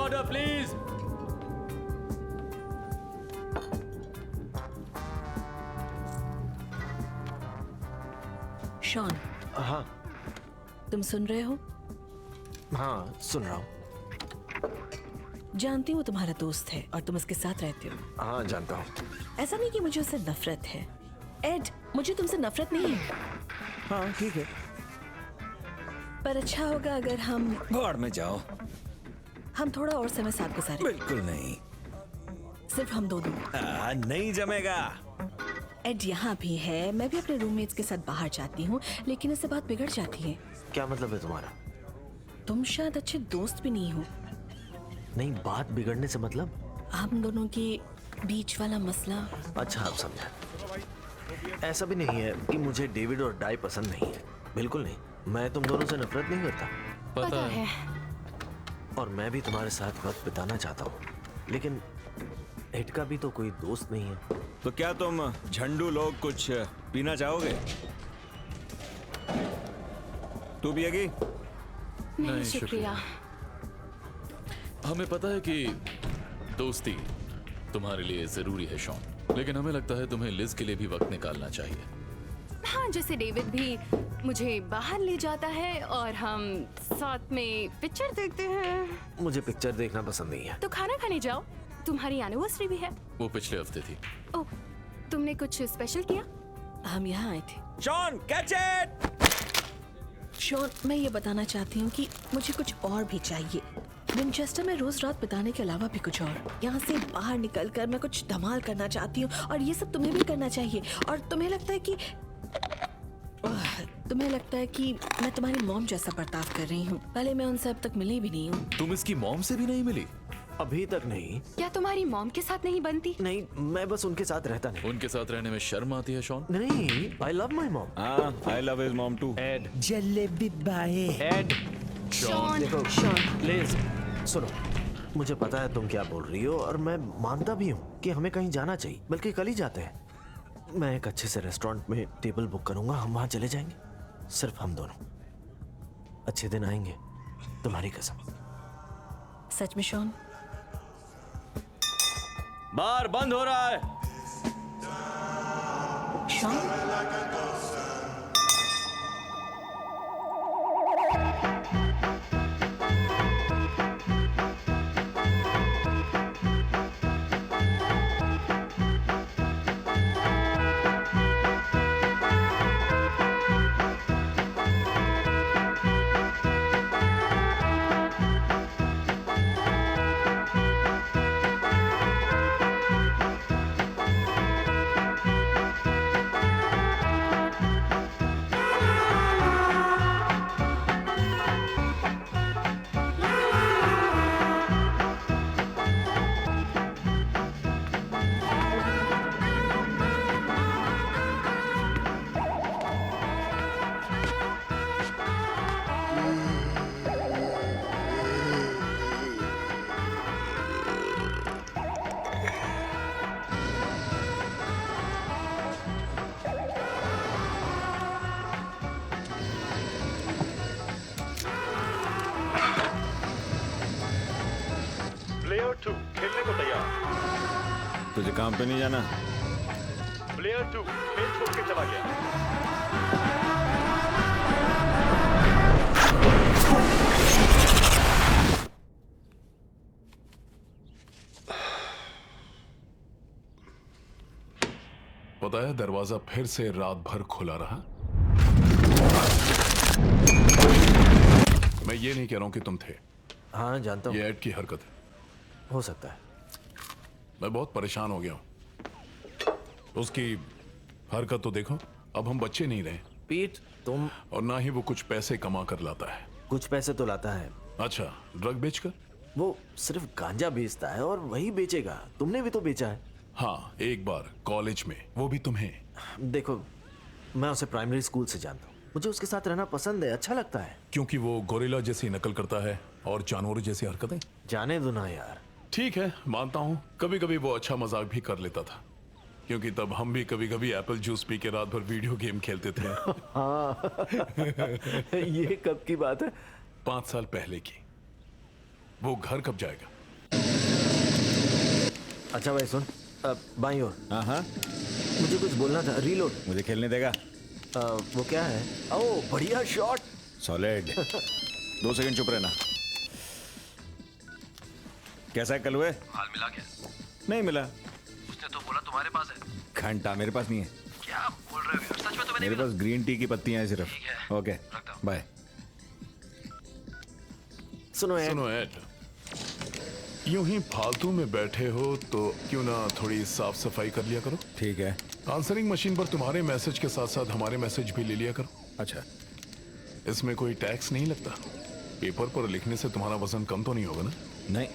Order please. Shawn, हाँ तुम सुन रहे हो? हाँ सुन रहा हूँ। जानती हूँ वो तुम्हारा दोस्त है और तुम उसके साथ रहते हो। हाँ जानता हूँ। ऐसा नहीं कि मुझे उससे नफरत है। एड, मुझे तुमसे नफरत नहीं है, हाँ ठीक है। पर अच्छा होगा अगर हम भाड़ में जाओ। थोड़ा और समय साथ गुजारें। बिल्कुल नहीं। सिर्फ हम दोनों। नहीं जमेगा। एड यहाँ भी है, मैं भी अपने रूममेट्स के साथ बाहर जाती हूँ, लेकिन इससे बात बिगड़ जाती है। क्या मतलब है तुम्हारा? तुम शायद अच्छे दोस्त भी नहीं हो। नहीं, बात बिगड़ने से मतलब? हम दोनों के बीच वाला मसला। अच्छा आप समझा। ऐसा भी नहीं है कि मुझे डेविड और डाई पसंद नहीं है, बिल्कुल नहीं। मैं तुम दोनों से नफरत नहीं करता। पता है। और मैं भी तुम्हारे साथ वक्त बिताना चाहता हूँ, लेकिन एड का भी तो कोई दोस्त नहीं है। तो क्या तुम झंडू लोग कुछ पीना चाहोगे? तू पिएगी? नहीं शुक्रिया। हमें पता है कि दोस्ती तुम्हारे लिए जरूरी है शॉन, लेकिन हमें लगता है तुम्हें लिज के लिए भी वक्त निकालना चाहिए। हाँ, जैसे डेविड भी मुझे बाहर ले जाता है और हम साथ में पिक्चर देखते हैं। मुझे पिक्चर देखना पसंद नहीं है। तो खाना खाने जाओ, तुम्हारी एनिवर्सरी भी है। वो पिछले हफ्ते थी। ओह, तुमने कुछ स्पेशल किया? हम यहाँ आए थे। Shawn, catch it! शॉन, मैं ये बताना चाहती हूँ कि मुझे कुछ और भी चाहिए। विनचेस्टर में रोज रात बिताने के अलावा भी कुछ और। यहाँ से बाहर निकलकर मैं कुछ धमाल करना चाहती हूँ, और ये सब तुम्हें भी करना चाहिए। और तुम्हें लगता है कि मैं तुम्हारी मॉम जैसा बर्ताव कर रही हूँ। पहले मैं उनसे अब तक मिली भी नहीं हूँ। तुम इसकी मॉम से भी नहीं मिली? अभी तक नहीं। क्या तुम्हारी मॉम के साथ नहीं बनती? नहीं, मैं बस उनके साथ रहता नहीं। उनके साथ रहने में शर्म आती है शॉन? नहीं, आई लव माई मॉम। हाँ, I love his mom too. Ed, Jalebi bye. Ed, Sean, देखो शॉन प्लीज सुनो। मुझे पता है तुम क्या बोल रही हो, और मैं मानता भी हूँ कि हमें कहीं जाना चाहिए, बल्कि कल ही जाते हैं। मैं एक अच्छे से रेस्टोरेंट में टेबल बुक करूंगा, हम वहां चले जाएंगे, सिर्फ हम दोनों। अच्छे दिन आएंगे, तुम्हारी कसम। सच में शॉन? बार बंद हो रहा है। शॉन, प्लेयर 2 खेलने को तैयार। तुझे काम पे नहीं जाना? प्लेयर 2 खेल छोड़ के चला गया। पता है दरवाजा फिर से रात भर खुला रहा। मैं ये नहीं कह रहा हूं कि तुम थे। हाँ जानता हूँ। ये एड की हरकत है। हो सकता है। मैं बहुत परेशान हो गया हूं। उसकी हरकत तो देखो, अब हम बच्चे नहीं रहे। पीट, तुम। और ना ही वो कुछ पैसे कमा कर लाता है। कुछ पैसे तो लाता है। अच्छा, ड्रग बेचकर? वो सिर्फ गांजा बेचता है और वही बेचेगा। तुमने भी तो बेचा है। हाँ, एक बार कॉलेज में, वो भी तुम्हें। देखो, मैं उसे प्राइमरी स्कूल से जानता हूँ। मुझे उसके साथ रहना पसंद है, अच्छा लगता है। क्योंकि वो गोरिल्ला जैसी नकल करता है और जानवरों जैसी हरकतें। जाने दो ना यार। ठीक है, मानता हूँ कभी कभी वो अच्छा मजाक भी कर लेता था, क्योंकि तब हम भी कभी कभी एप्पल जूस पी के रात भर वीडियो गेम खेलते थे। हाँ ये कब की बात है? 5 साल पहले की। वो घर कब जाएगा? अच्छा भाई सुन, बाईं ओर हाँ हाँ, मुझे कुछ बोलना था। रीलोड। मुझे खेलने देगा? वो क्या है? ओह बढ़िया शॉट। सॉलिड। 2 सेकंड चुप रहना। कैसा है कलवे? हाल मिला क्या? नहीं मिला। उसने तो बोला तुम्हारे पास है। घंटा मेरे पास नहीं है। क्या बोल रहे हो यार? सच में तुम्हें नहीं मेरे मिला? पास ग्रीन टी की पत्तियां हैं सिर्फ। ठीक है। ओके, रखता हूँ। बाय। सुनो एड, सुनो एड, यूं ही फालतू में बैठे हो तो क्यों ना थोड़ी साफ सफाई कर लिया करो। ठीक है। आंसरिंग मशीन पर तुम्हारे मैसेज के साथ साथ हमारे मैसेज भी ले लिया करो। अच्छा, इसमें कोई टैक्स नहीं लगता। पेपर पर लिखने से तुम्हारा वजन कम तो नहीं होगा ना? नहीं।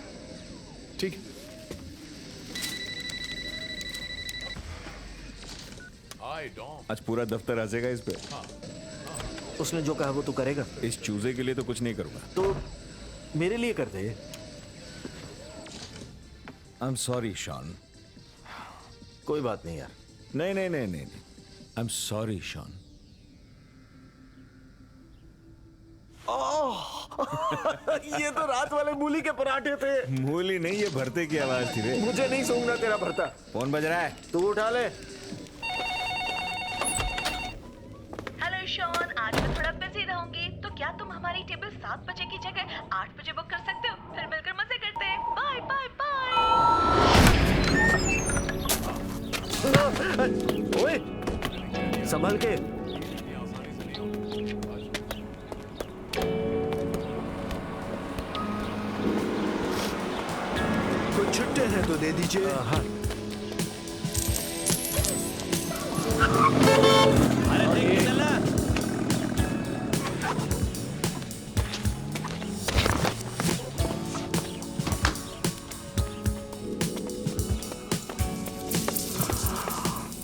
ठीक है। हाय डॉन। आज पूरा दफ्तर हंसेगा इस पे। उसने जो कहा वो तू करेगा? इस चूजे के लिए तो कुछ नहीं करूंगा। तो मेरे लिए कर दे। I am sorry Sean. कोई बात नहीं यार। नहीं नहीं नहीं नहीं, आई एम सॉरी शॉन। ये तो रात वाले मूली के पराठे थे। मूली नहीं, ये भरते की आवाज थी रे। मुझे नहीं सूंघना तेरा भरता। फोन बज रहा है। तू उठा ले। हेलो शॉन, आज मैं थोड़ा बिजी रहूंगी, तो क्या तुम हमारी टेबल 7 बजे की जगह 8 बजे बुक कर सकते हो? फिर मिलकर मजे करते हैं। Bye bye bye. ओए संभल के। कुछ छुट्टे हैं तो दे दीजिए। हाँ।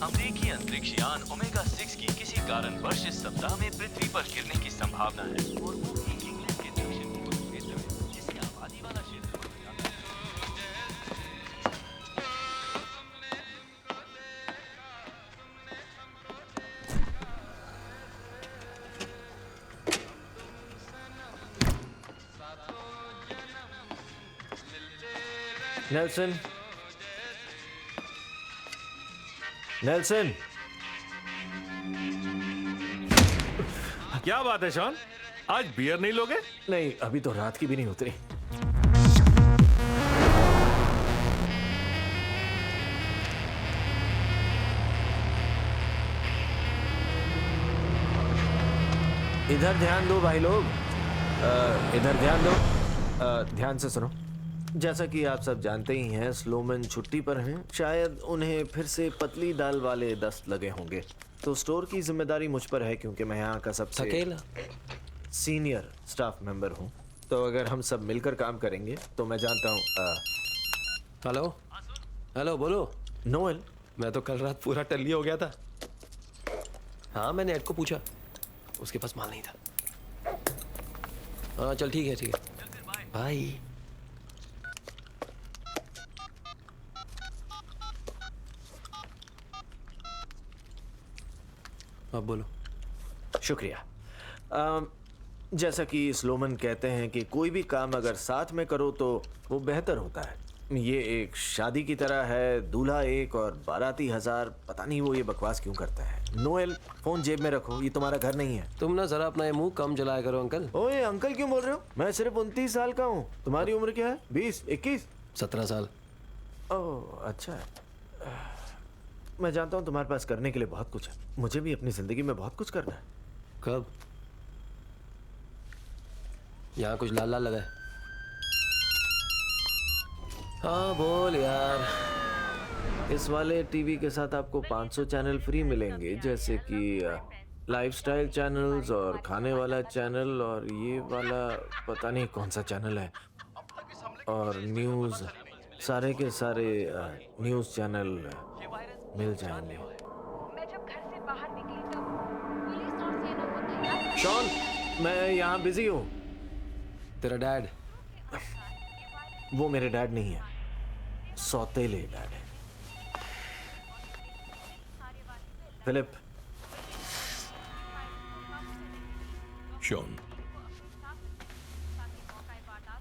अमेरिकी अंतरिक्ष यान ओमेगा 6 की किसी कारणवश इस सप्ताह में पृथ्वी पर गिरने की संभावना है और वो भी इंग्लैंड के दक्षिण पूर्व क्षेत्र में, जिसकी आबादी वाला क्षेत्र माना जाता है। Nelson, Nelson. क्या बात है शॉन, आज बियर नहीं लोगे? नहीं, अभी तो रात की भी नहीं उतरी। इधर ध्यान दो भाई लोग। इधर ध्यान दो। ध्यान से सुनो। जैसा कि आप सब जानते ही हैं, स्लोमन छुट्टी पर हैं। शायद उन्हें फिर से पतली दाल वाले दस्त लगे होंगे, तो स्टोर की जिम्मेदारी मुझ पर है, क्योंकि मैं यहाँ का सबसे अकेला सीनियर स्टाफ मेंबर हूँ। तो अगर हम सब मिलकर काम करेंगे तो मैं जानता हूँ। हेलो हेलो, बोलो। नोएल, मैं तो कल रात पूरा टल्ली हो गया था। हाँ, मैंने एड को पूछा, उसके पास माल नहीं था। हाँ चल ठीक है ठीक है, बाय। अब बोलो। शुक्रिया। जैसा कि स्लोमन कहते हैं कि कोई भी काम अगर साथ में करो तो वो बेहतर होता है। ये एक शादी की तरह है, दूल्हा एक और बाराती 1000। पता नहीं वो ये बकवास क्यों करता है। नोएल, फोन जेब में रखो, ये तुम्हारा घर नहीं है। तुम ना जरा अपना ये मुंह कम जलाया करो अंकल। ओए अंकल क्यों बोल रहे हो? मैं सिर्फ 29 साल का हूँ। तुम्हारी उम्र क्या है? 20, 21? 17 साल। ओह अच्छा है। मैं जानता हूँ तुम्हारे पास करने के लिए बहुत कुछ है। मुझे भी अपनी जिंदगी में बहुत कुछ करना है। कब? यहाँ कुछ लाल लाल लगा है। हाँ बोल यार। इस वाले टीवी के साथ आपको 500 चैनल फ्री मिलेंगे, जैसे कि लाइफस्टाइल चैनल्स और खाने वाला चैनल, और ये वाला पता नहीं कौन सा चैनल है, और न्यूज़, सारे के सारे न्यूज़ चैनल मिल जाएंगे। मैं जब घर से बाहर निकली तब पुलिस और सेना को तैयार। शॉन, मैं यहाँ बिजी हूँ। तेरा डैड? वो मेरे डैड नहीं है, सौतेले डैड है। फिलिप। शॉन,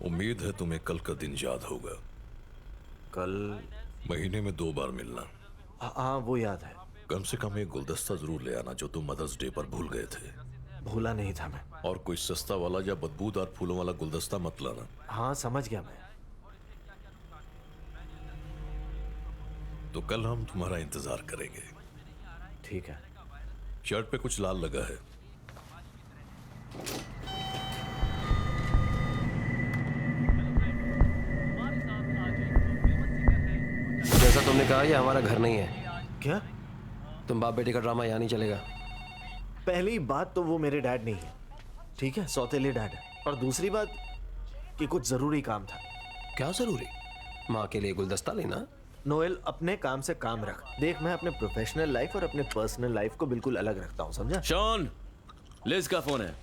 उम्मीद है तुम्हें कल का दिन याद होगा। कल? महीने में 2 बार मिलना। हाँ वो याद है। कम से कम एक गुलदस्ता जरूर ले आना जो तुम मदर्स डे पर भूल गए थे। भूला नहीं था मैं। और कोई सस्ता वाला या बदबूदार फूलों वाला गुलदस्ता मत लाना। हाँ समझ गया मैं। तो कल हम तुम्हारा इंतजार करेंगे। ठीक है। शर्ट पे कुछ लाल लगा है। जैसा तुमने कहा ये हमारा घर नहीं है। क्या? तुम बाप बेटे का ड्रामा यहाँ नहीं चलेगा। पहली बात तो वो मेरे डैड नहीं है, ठीक है, सौतेले डैड है। और दूसरी बात कि कुछ जरूरी काम था। क्या जरूरी? माँ के लिए गुलदस्ता लेना? नोएल अपने काम से काम रख। देख मैं अपने प्रोफेशनल लाइफ और अपने पर्सनल लाइफ को बिल्कुल अलग रखता हूँ, समझा? शॉन, लिज का फोन है।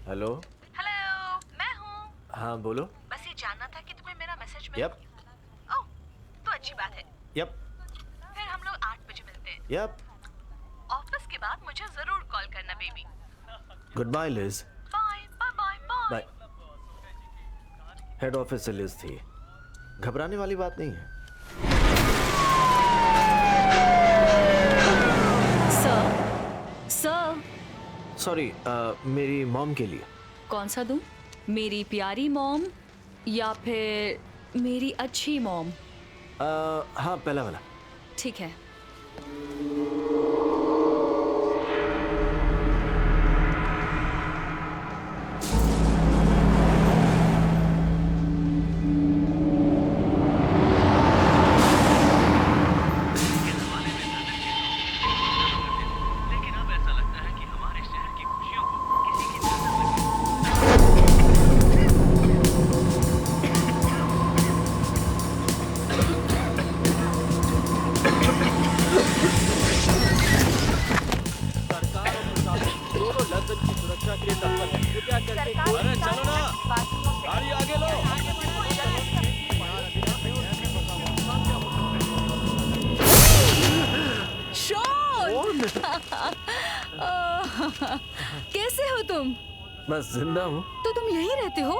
हेलो। हेलो, मैं हूँ। हाँ बोलो। बस ये जानना था कि तुम्हें मेरा मैसेज मिल। यप ओह, तो अच्छी बात है। यप फिर हम लोग 8 बजे मिलते हैं। यप। ऑफिस के बाद मुझे जरूर कॉल करना baby. Good bye Liz. Bye bye bye bye. Bye. Head office से लिज थी, घबराने वाली बात नहीं है। सर सॉरी, मेरी मॉम के लिए। कौन सा दूं? मेरी प्यारी मॉम या फिर मेरी अच्छी मॉम? हाँ पहला वाला। ठीक है। कैसे हो तुम? बस जिंदा हूँ। तो तुम यहीं रहते हो?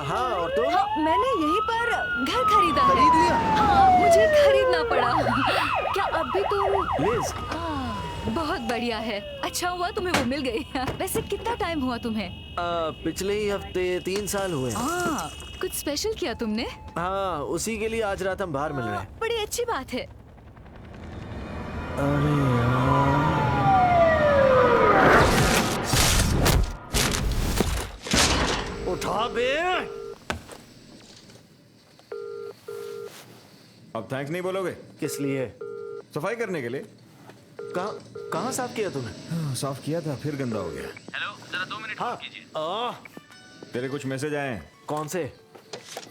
हाँ और तुम? हाँ, मैंने यहीं पर घर खरीदा है। खरीद लिया? हाँ, मुझे खरीदना पड़ा। क्या अब भी तुम? लिज। बहुत बढ़िया है। अच्छा हुआ तुम्हें वो मिल गई। वैसे कितना टाइम हुआ तुम्हें? पिछले ही हफ्ते 3 साल हुए। कुछ स्पेशल किया तुमने? हाँ, उसी के लिए आज रात हम बाहर मिल रहे हैं। बड़ी अच्छी बात है। अरे उठा बे। अब थैंक्स नहीं बोलोगे? किस लिए? सफाई करने के लिए। कहाँ साफ किया तूने? साफ किया था, फिर गंदा हो गया। हेलो, जरा 2 मिनट हाँ। कीजिए। तेरे कुछ मैसेज आए हैं? कौन से?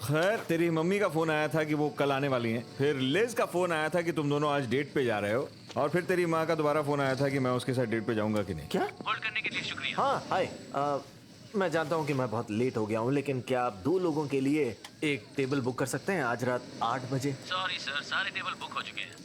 खैर, तेरी मम्मी का फोन आया था कि वो कल आने वाली हैं। फिर लिज का फोन आया था कि तुम दोनों आज डेट पे जा रहे हो। और फिर तेरी माँ का दोबारा फोन आया था कि मैं उसके साथ डेट पे जाऊंगा कि नहीं। क्या? होल्ड करने के लिए शुक्रिया। हाँ हाय। मैं जानता हूँ कि मैं बहुत लेट हो गया हूँ, लेकिन क्या आप 2 लोगों के लिए एक टेबल बुक कर सकते हैं आज रात 8 बजे? सॉरी सर, सारे टेबल बुक हो चुके हैं।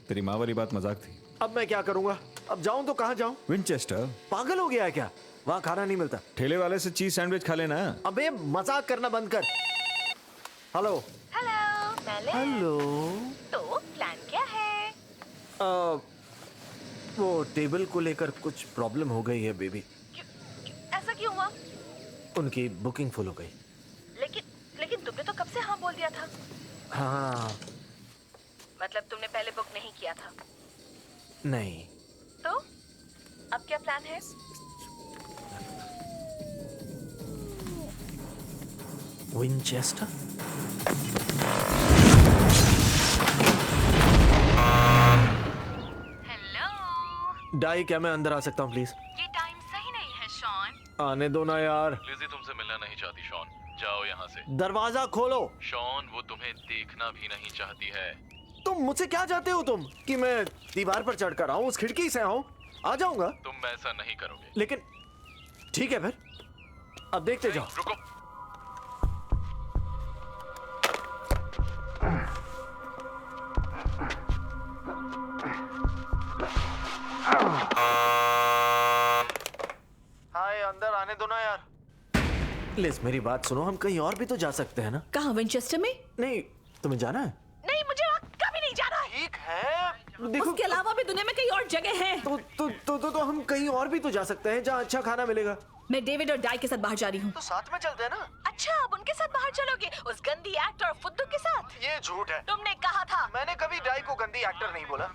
तेरी माँ वाली बात मजाक थी। अब मैं क्या करूँगा? अब जाऊँ तो कहाँ जाऊँ? विंचेस्टर। पागल हो गया है क्या? वहाँ खाना नहीं मिलता। ठेले वाले से चीज सैंडविच खा लेना। अबे मजाक करना बंद कर। हेलो। हेलो। तो प्लान क्या है? वो टेबल को लेकर कुछ प्रॉब्लम हो गई है बेबी। ऐसा क्यों हुआ? उनकी बुकिंग फुल हो गई। लेकिन तुमने तो कब से हाँ बोल दिया था। हाँ। मतलब तुमने पहले बुक नहीं किया था? नहीं। तो अब क्या प्लान है? विंचेस्टर? हेलो। डाई, क्या मैं अंदर आ सकता हूँ प्लीज? ये टाइम सही नहीं है शॉन। आने दो ना यार। लिज़ी तुमसे मिलना नहीं चाहती शॉन, जाओ यहाँ से। दरवाजा खोलो। शॉन, वो तुम्हें देखना भी नहीं चाहती है। तुम मुझसे क्या चाहते हो तुम? कि मैं दीवार पर चढ़कर आऊं, उस खिड़की से आऊं? आ जाऊंगा। तुम ऐसा नहीं करोगे। लेकिन ठीक है फिर, अब देखते जाओ। रुको। लिज मेरी बात सुनो, हम कहीं और भी तो जा सकते हैं ना? कहाँ, विंचेस्टर में? नहीं, तुम्हें जाना है? नहीं, मुझे वहाँ कभी नहीं जाना है। ठीक है, देखो उसके अलावा भी दुनिया में कई और जगह हैं। तो हम कहीं और भी तो जा सकते हैं जहाँ अच्छा खाना मिलेगा। मैं डेविड और डाई के साथ बाहर जा रही हूँ। तो साथ में चलते हैं ना। अच्छा, अब उनके साथ बाहर चलोगे? उस गंदी एक्टर और फुद्दू के साथ? ये झूठ है। तुमने कहा था। मैंने कभी डाई को गंदी एक्टर नहीं बोला।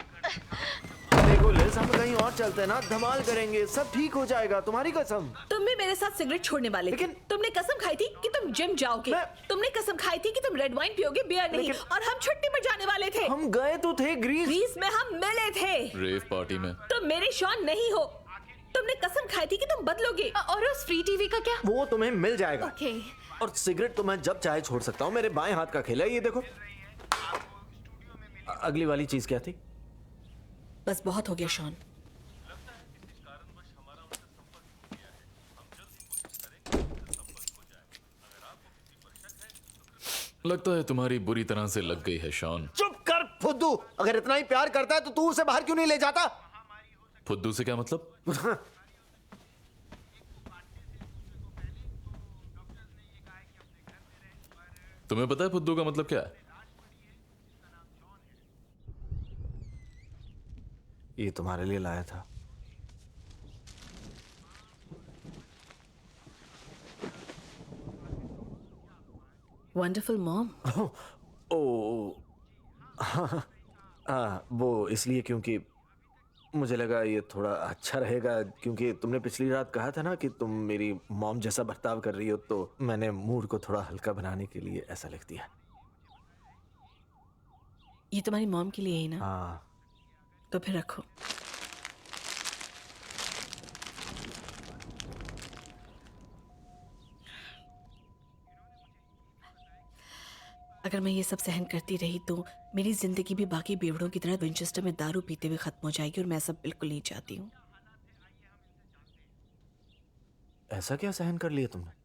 देखो लिज, हम कहीं और चलते हैं ना, धमाल करेंगे, सब ठीक हो जाएगा, तुम्हारी कसम। तुम भी मेरे साथ सिगरेट छोड़ने वाले थे। तुमने कसम खाई थी कि तुम जिम जाओगे। तुमने कसम खाई थी कि तुम रेड वाइन पियोगे, बियर नहीं। और हम छुट्टी पर जाने वाले थे। हम गए तो थे ग्रीस में, हम मिले थे रेव पार्टी में। तुम मेरे शॉन नहीं हो। तुमने कसम खाई थी कि तुम बदलोगे। और उस फ्री टीवी का क्या? वो तुम्हें मिल जाएगा। ओके। और सिगरेट तो मैं जब चाहे छोड़ सकता हूँ, मेरे बाएं हाथ का खेल है ये, देखो। अगली वाली चीज क्या थी? बस बहुत हो गया शॉन। लगता है तुम्हारी बुरी तरह से लग गई है शॉन। चुप कर फुद्दू, अगर इतना ही प्यार करता है तो तू उसे बाहर क्यों नहीं ले जाता? फुद्दू से क्या मतलब? तुम्हें पता है फुद्दू का मतलब क्या है? ये तुम्हारे लिए लाया था। Wonderful mom. ओ, वो इसलिए क्योंकि मुझे लगा ये थोड़ा अच्छा रहेगा, क्योंकि तुमने पिछली रात कहा था ना कि तुम मेरी मॉम जैसा बर्ताव कर रही हो, तो मैंने मूड को थोड़ा हल्का बनाने के लिए ऐसा लिख दिया। ये तुम्हारी मॉम के लिए ही ना? हाँ। तो फिर रखो। अगर मैं ये सब सहन करती रही तो मेरी जिंदगी भी बाकी बेवड़ों की तरह विंचेस्टर में दारू पीते हुए खत्म हो जाएगी, और मैं सब बिल्कुल नहीं चाहती हूँ। ऐसा क्या सहन कर लिया तुमने?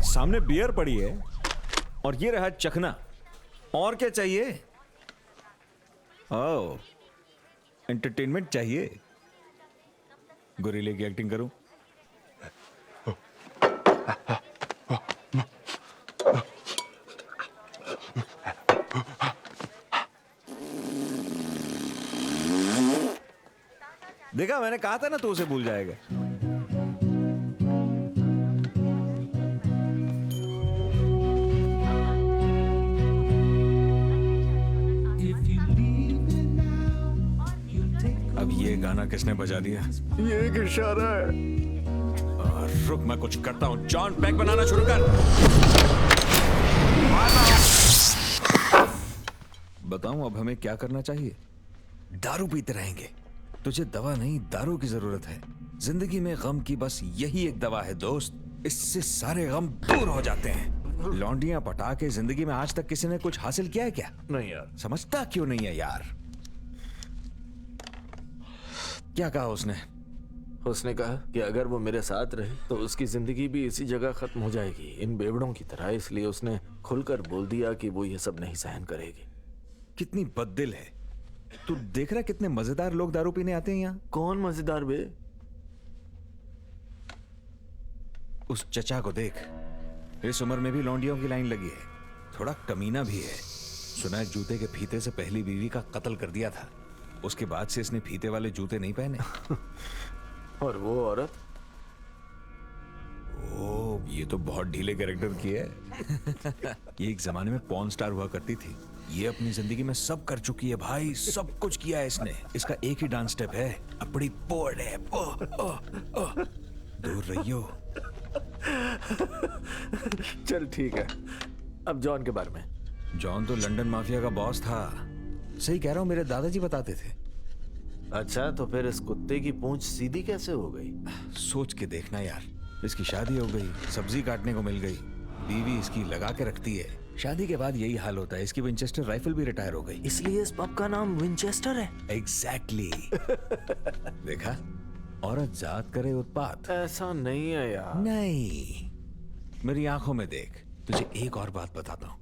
सामने बियर पड़ी है और ये रहा चखना। और क्या चाहिए? ओह, एंटरटेनमेंट चाहिए। गोरिल्ले की एक्टिंग करूं? देखा, मैंने कहा था ना तू उसे भूल जाएगा। अब ये गाना किसने बजा दिया? ये एक इशारा है। रुक, मैं कुछ करता हूँ। जॉन, पैक बनाना शुरू कर। बताऊं अब हमें क्या करना चाहिए? दारू पीते रहेंगे। तुझे दवा नहीं, दारू की जरूरत है। जिंदगी में गम की बस यही एक दवा है दोस्त। इससे सारे गम दूर हो जाते हैं। लौंडियां पटा के जिंदगी में आज तक किसी ने कुछ हासिल किया है क्या? नहीं यार। समझता क्यों नहीं है यार? क्या कहा उसने? उसने कहा कि अगर वो मेरे साथ रहे तो उसकी जिंदगी भी इसी जगह खत्म हो जाएगी, इन बेवड़ों की तरह। इसलिए उसने खुलकर बोल दिया कि वो ये सब नहीं सहन करेगी। कितनी बददिल है। तू देख रहा कितने मजेदार लोग दारू पीने आते हैं यहाँ। कौन मजेदार बे? उस चचा को देख, इस उम्र में भी लौंडियों की लाइन लगी है। थोड़ा कमीना भी है। सुना है जूते के फीते से पहली बीवी का कत्ल कर दिया था। उसके बाद से इसने फीते वाले जूते नहीं पहने। और वो औरत? ओ, ये तो बहुत ढीले कैरेक्टर की है। ये एक जमाने में पॉर्न स्टार हुआ करती थी। ये अपनी जिंदगी में सब कर चुकी है भाई, सब कुछ किया है इसने। इसका एक ही डांस स्टेप है, अपनी बोर्ड है। दूर रहियो। चल ठीक है। अब जॉन के बारे में। जॉन तो लंदन माफिया का बॉस था। सही कह रहा हूँ, मेरे दादाजी बताते थे। अच्छा, तो फिर इस कुत्ते की पूंछ सीधी कैसे हो गई? सोच के देखना यार, इसकी शादी हो गई, सब्जी काटने को मिल गई, बीवी इसकी लगा के रखती है। शादी के बाद यही हाल होता है। इसकी विंचेस्टर राइफल भी रिटायर हो गई। इसलिए इस पब का नाम विंचेस्टर है। एग्जैक्टली। देखा, औरत जात करे उत्पात। ऐसा नहीं है यार। नहीं, मेरी आंखों में देख। तुझे एक और बात बताता हूँ।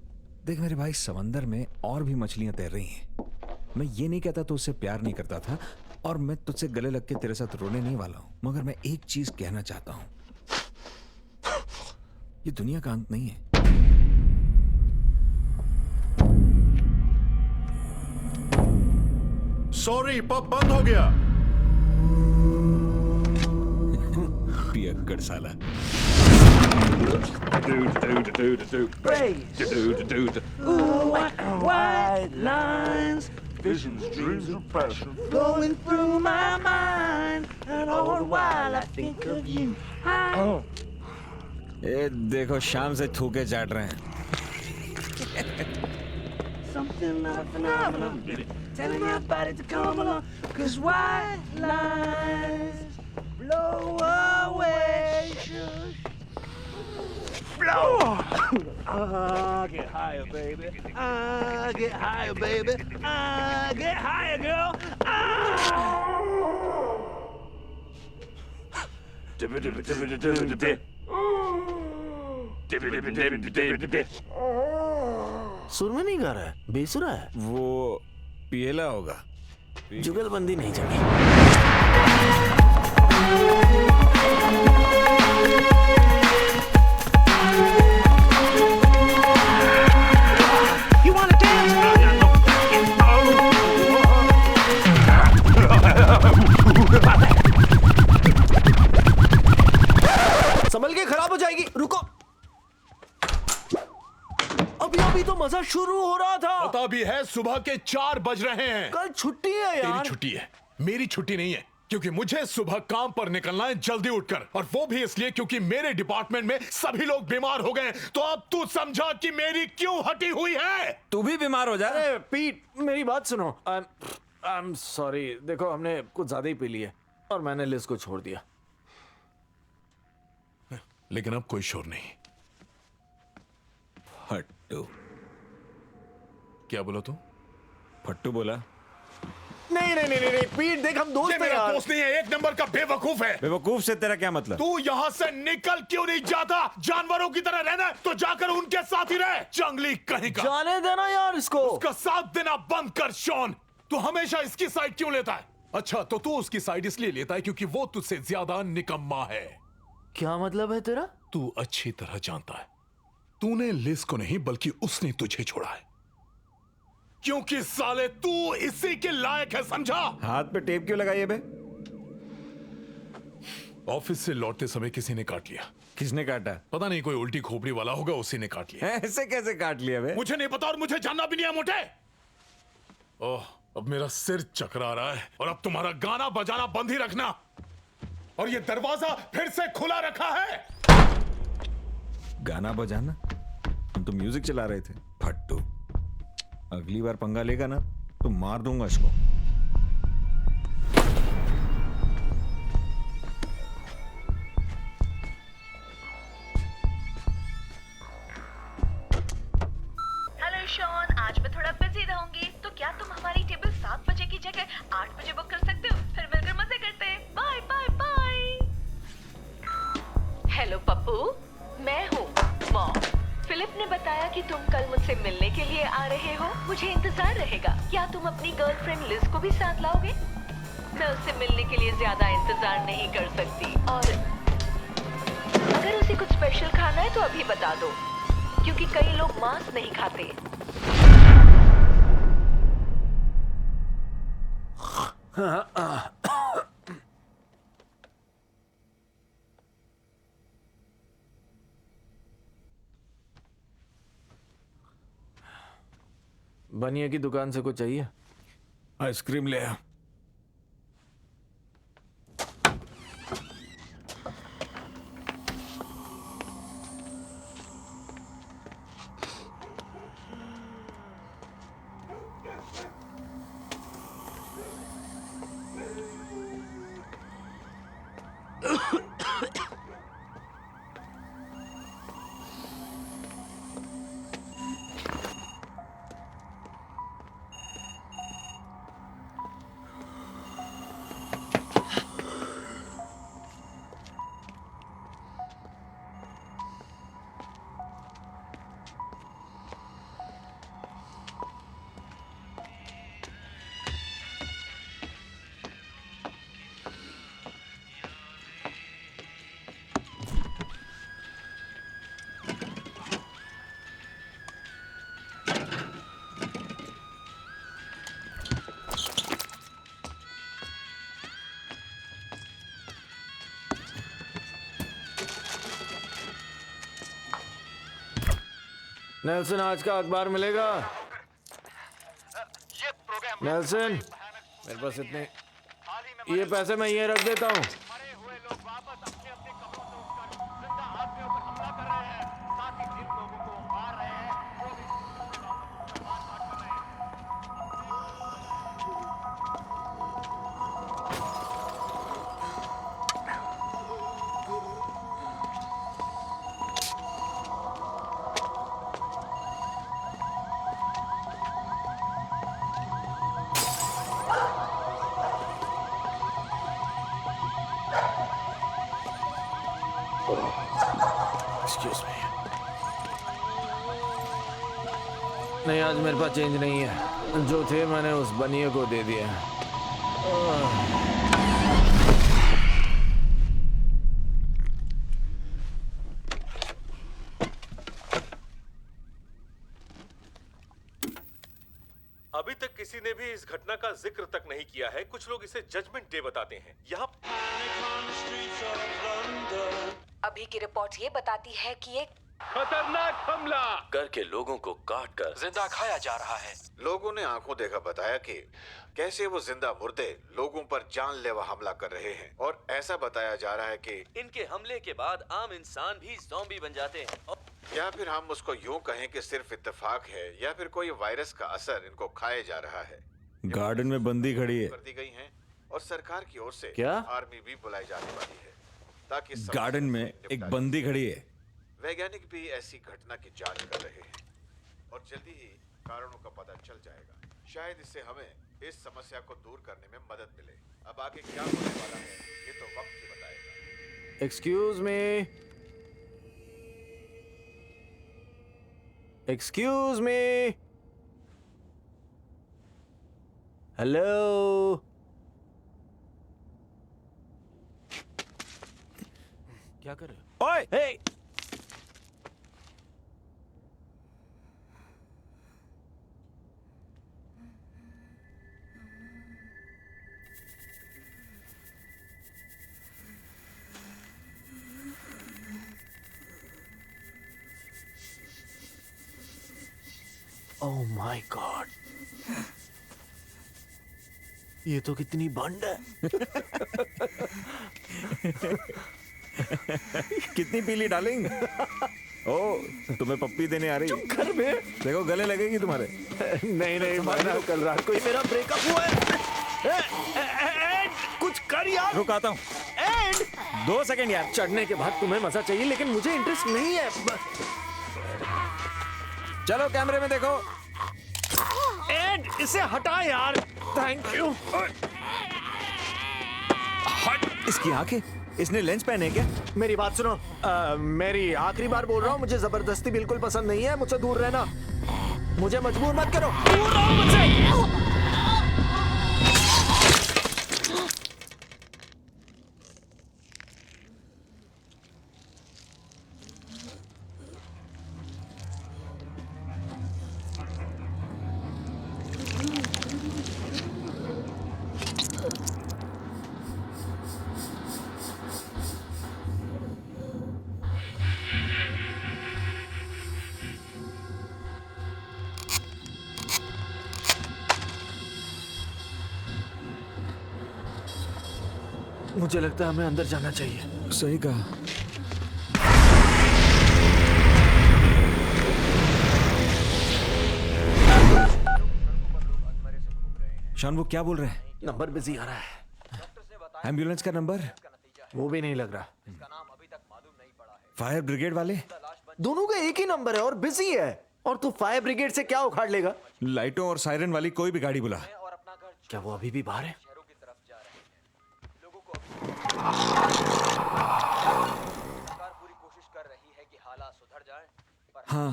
देख मेरे भाई, समंदर में और भी मछलियां तैर रही हैं। मैं ये नहीं कहता तो उससे प्यार नहीं करता था, और मैं तुझसे गले लग के तेरे साथ रोने नहीं वाला हूं, मगर मैं एक चीज कहना चाहता हूं। ये दुनिया का अंत नहीं है। सॉरी, पब बंद हो गया। पियक्कड़ साला। White lines, visions, dreams, and passion flowing through my mind, and all the while I think of you. ये देखो, शाम से थूके चाट रहे हैं। Something not a phenomenon, telling everybody to come along, 'cause white lines blow away. Shush. Blow! Get higher, baby. Get higher, baby. Get higher, girl. सुर में नहीं गा रहा है, बेसुरा है। वो पियला होगा। जुगलबंदी नहीं जमी। You wanna dance? संभल के, खराब हो जाएगी। रुको, अभी तो मजा शुरू हो रहा था। पता भी है, सुबह के 4 बज रहे हैं। कल छुट्टी है यार। तेरी छुट्टी है, मेरी छुट्टी नहीं है, क्योंकि मुझे सुबह काम पर निकलना है जल्दी उठकर, और वो भी इसलिए क्योंकि मेरे डिपार्टमेंट में सभी लोग बीमार हो गए। तो अब तू समझा कि मेरी क्यों हटी हुई है। तू भी बीमार हो जा। अरे पीट, मेरी बात सुनो। आई एम सॉरी। देखो, हमने कुछ ज्यादा ही पी लिया और मैंने लिज को छोड़ दिया। लेकिन अब कोई शोर नहीं। फट्टू। क्या बोला तू? फट्टू बोला। नहीं नहीं नहीं नहीं पीट, देख हम दोस्त ये हैं मेरा यार। दोस्त नहीं है, एक नंबर का बेवकूफ है। बेवकूफ से तेरा क्या मतलब? तू यहाँ से निकल क्यों नहीं जाता? जानवरों की तरह रहना है तो जाकर उनके साथ ही रह। जंगली कहीं का। जाने देना यार इसको। उसका साथ देना बंद कर शॉन। तू हमेशा इसकी साइड क्यों लेता है? अच्छा, तो तू उसकी साइड इसलिए लेता है क्योंकि वो तुझसे ज्यादा निकम्मा है। क्या मतलब है तेरा? तू अच्छी तरह जानता है, तूने लिज को नहीं बल्कि उसने तुझे छोड़ा है, क्योंकि साले तू इसी के लायक है, समझा? हाथ पे टेप क्यों लगाई है बे? ऑफिस से लौटते समय किसी ने काट लिया। किसने काटा? पता नहीं, कोई उल्टी खोपड़ी वाला होगा, उसी ने काट लिया। ऐसे कैसे काट लिया बे? मुझे नहीं पता और मुझे जानना भी नहीं है मोटे। ओह, अब मेरा सिर चकरा रहा है, और अब तुम्हारा गाना बजाना बंद ही रखना, और ये दरवाजा फिर से खुला रखा है। गाना बजाना? हम तो म्यूजिक चला रहे थे। फट्टू, अगली बार पंगा लेगा ना तो मार दूंगा इसको। हेलो शॉन, आज मैं थोड़ा बिजी रहूंगी, तो क्या तुम हमारी टेबल 7 बजे की जगह 8 बजे बुक कर सकते हो? फिर मिलकर मजे करते हैं। Bye bye bye. Hello Pappu, मैं हूँ मॉम। फिलिप ने बताया कि तुम कल मुझसे मिलने के लिए आ रहे हो। मुझे इंतजार रहेगा। क्या तुम अपनी गर्लफ्रेंड लिज को भी साथ लाओगे? मैं उससे मिलने के लिए ज्यादा इंतजार नहीं कर सकती, और अगर उसे कुछ स्पेशल खाना है तो अभी बता दो, क्योंकि कई लोग मांस नहीं खाते। बनिया की दुकान से कुछ चाहिए? आइसक्रीम ले आ। नेल्सन, आज का अखबार मिलेगा? नेल्सन, मेरे पास इतने, ये पैसे मैं ये रख देता हूँ। नहीं, आज मेरे पास चेंज नहीं है। जो थे मैंने उस बनिए को दे दिया। अभी तक किसी ने भी इस घटना का जिक्र तक नहीं किया है। कुछ लोग इसे जजमेंट डे बताते हैं। यहाँ अभी की रिपोर्ट ये बताती है कि एक खतरनाक हमला घर के लोगों को काट कर जिंदा खाया जा रहा है। लोगों ने आंखों देखा बताया कि कैसे वो जिंदा मुर्दे लोगों पर जानलेवा हमला कर रहे हैं, और ऐसा बताया जा रहा है कि इनके हमले के बाद आम इंसान भी ज़ॉम्बी बन जाते हैं। या फिर हम उसको यूं कहें कि सिर्फ इत्तेफाक है, या फिर कोई वायरस का असर इनको खाए जा रहा है। गार्डन में बंदी खड़ी है। कर दी गई हैं और सरकार की ओर से क्या? आर्मी भी बुलाई जाने वाली है ताकि गार्डन में एक बंदी खड़ी है। वैज्ञानिक भी ऐसी घटना की जांच कर रहे हैं और जल्दी ही कारणों का पता चल जाएगा। शायद इससे हमें इस समस्या को दूर करने में मदद मिले। अब आगे क्या होने वाला है ये तो वक्त ही बताएगा। Excuse me, excuse me, hello. क्या कर रहे हो? ओए, हे! ओह माय गॉड, ये तो कितनी भंड है। कितनी पीली डार्लिंग? ओ, तुम्हें पप्पी देने आ रही? घर में देखो गले लगेगी तुम्हारे। नहीं नहीं माना, कल रात को ही मेरा ब्रेकअप हुआ है। एड, कुछ कर यार। रुक आता हूँ। एड, 2 सेकंड यार। चढ़ने के बाद तुम्हें मजा चाहिए लेकिन मुझे इंटरेस्ट नहीं है। चलो कैमरे में देखो। एड, इसे हटा यार। Thank you. हट। इसकी आंखें, इसने लेंस पहने क्या? मेरी बात सुनो, मेरी आखिरी बार बोल रहा हूँ, मुझे जबरदस्ती बिल्कुल पसंद नहीं है। मुझसे दूर रहना, मुझे मजबूर मत करो। दूर रहो मुझसे। मुझे लगता है हमें अंदर जाना चाहिए। सही कहा। शान, वो क्या बोल रहे हैं? नंबर बिजी आ रहा है। एम्बुलेंस का नंबर? वो भी नहीं लग रहा। फायर ब्रिगेड वाले? दोनों का एक ही नंबर है और बिजी है। और तू फायर ब्रिगेड से क्या उखाड़ लेगा? लाइटों और सायरन वाली कोई भी गाड़ी बुला। क्या वो अभी भी बाहर है? हाँ,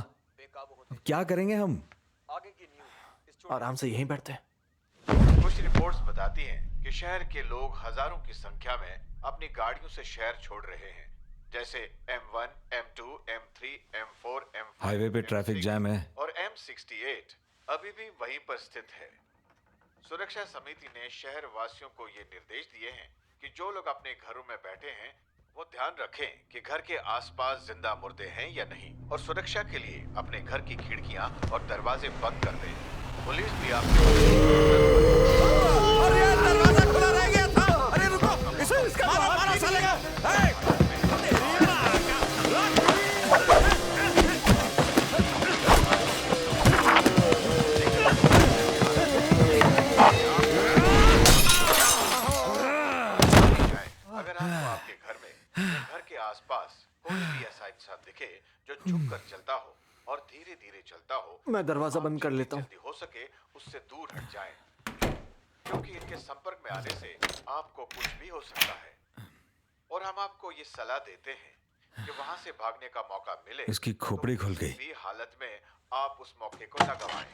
क्या करेंगे हम? आराम से यहीं बैठते हैं। कुछ रिपोर्ट्स बताती हैं कि शहर के लोग हजारों की संख्या में अपनी गाड़ियों से शहर छोड़ रहे हैं, जैसे M1, M2, M3, M4, M5, highway पे ट्रैफिक जैम है और M68 अभी भी वहीं पर स्थित है। सुरक्षा समिति ने शहर वासियों को ये निर्देश दिए हैं कि जो लोग अपने घरों में बैठे हैं वो ध्यान रखें कि घर के आसपास जिंदा मुर्दे हैं या नहीं, और सुरक्षा के लिए अपने घर की खिड़कियां और दरवाजे बंद कर दें। पुलिस भी आपके अरे यार, दरवाजा खुला रह गया था। अरे रुको, इसका मारा सालेगा। अगर आपको आपके घर में या घर के आसपास कोई भी ऐसा इंसान दिखे जो झुक कर चलता हो और धीरे धीरे चलता हो, मैं दरवाजा बंद कर लेता हूँ। जल्दी हो सके उससे दूर हट जाएं, क्योंकि इनके संपर्क में आने से आपको कुछ भी हो सकता है। और हम आपको ये सलाह देते हैं कि वहां से भागने का मौका मिले, इसकी खोपड़ी खुल गई। किसी भी हालत में आप उस मौके को न गवाएं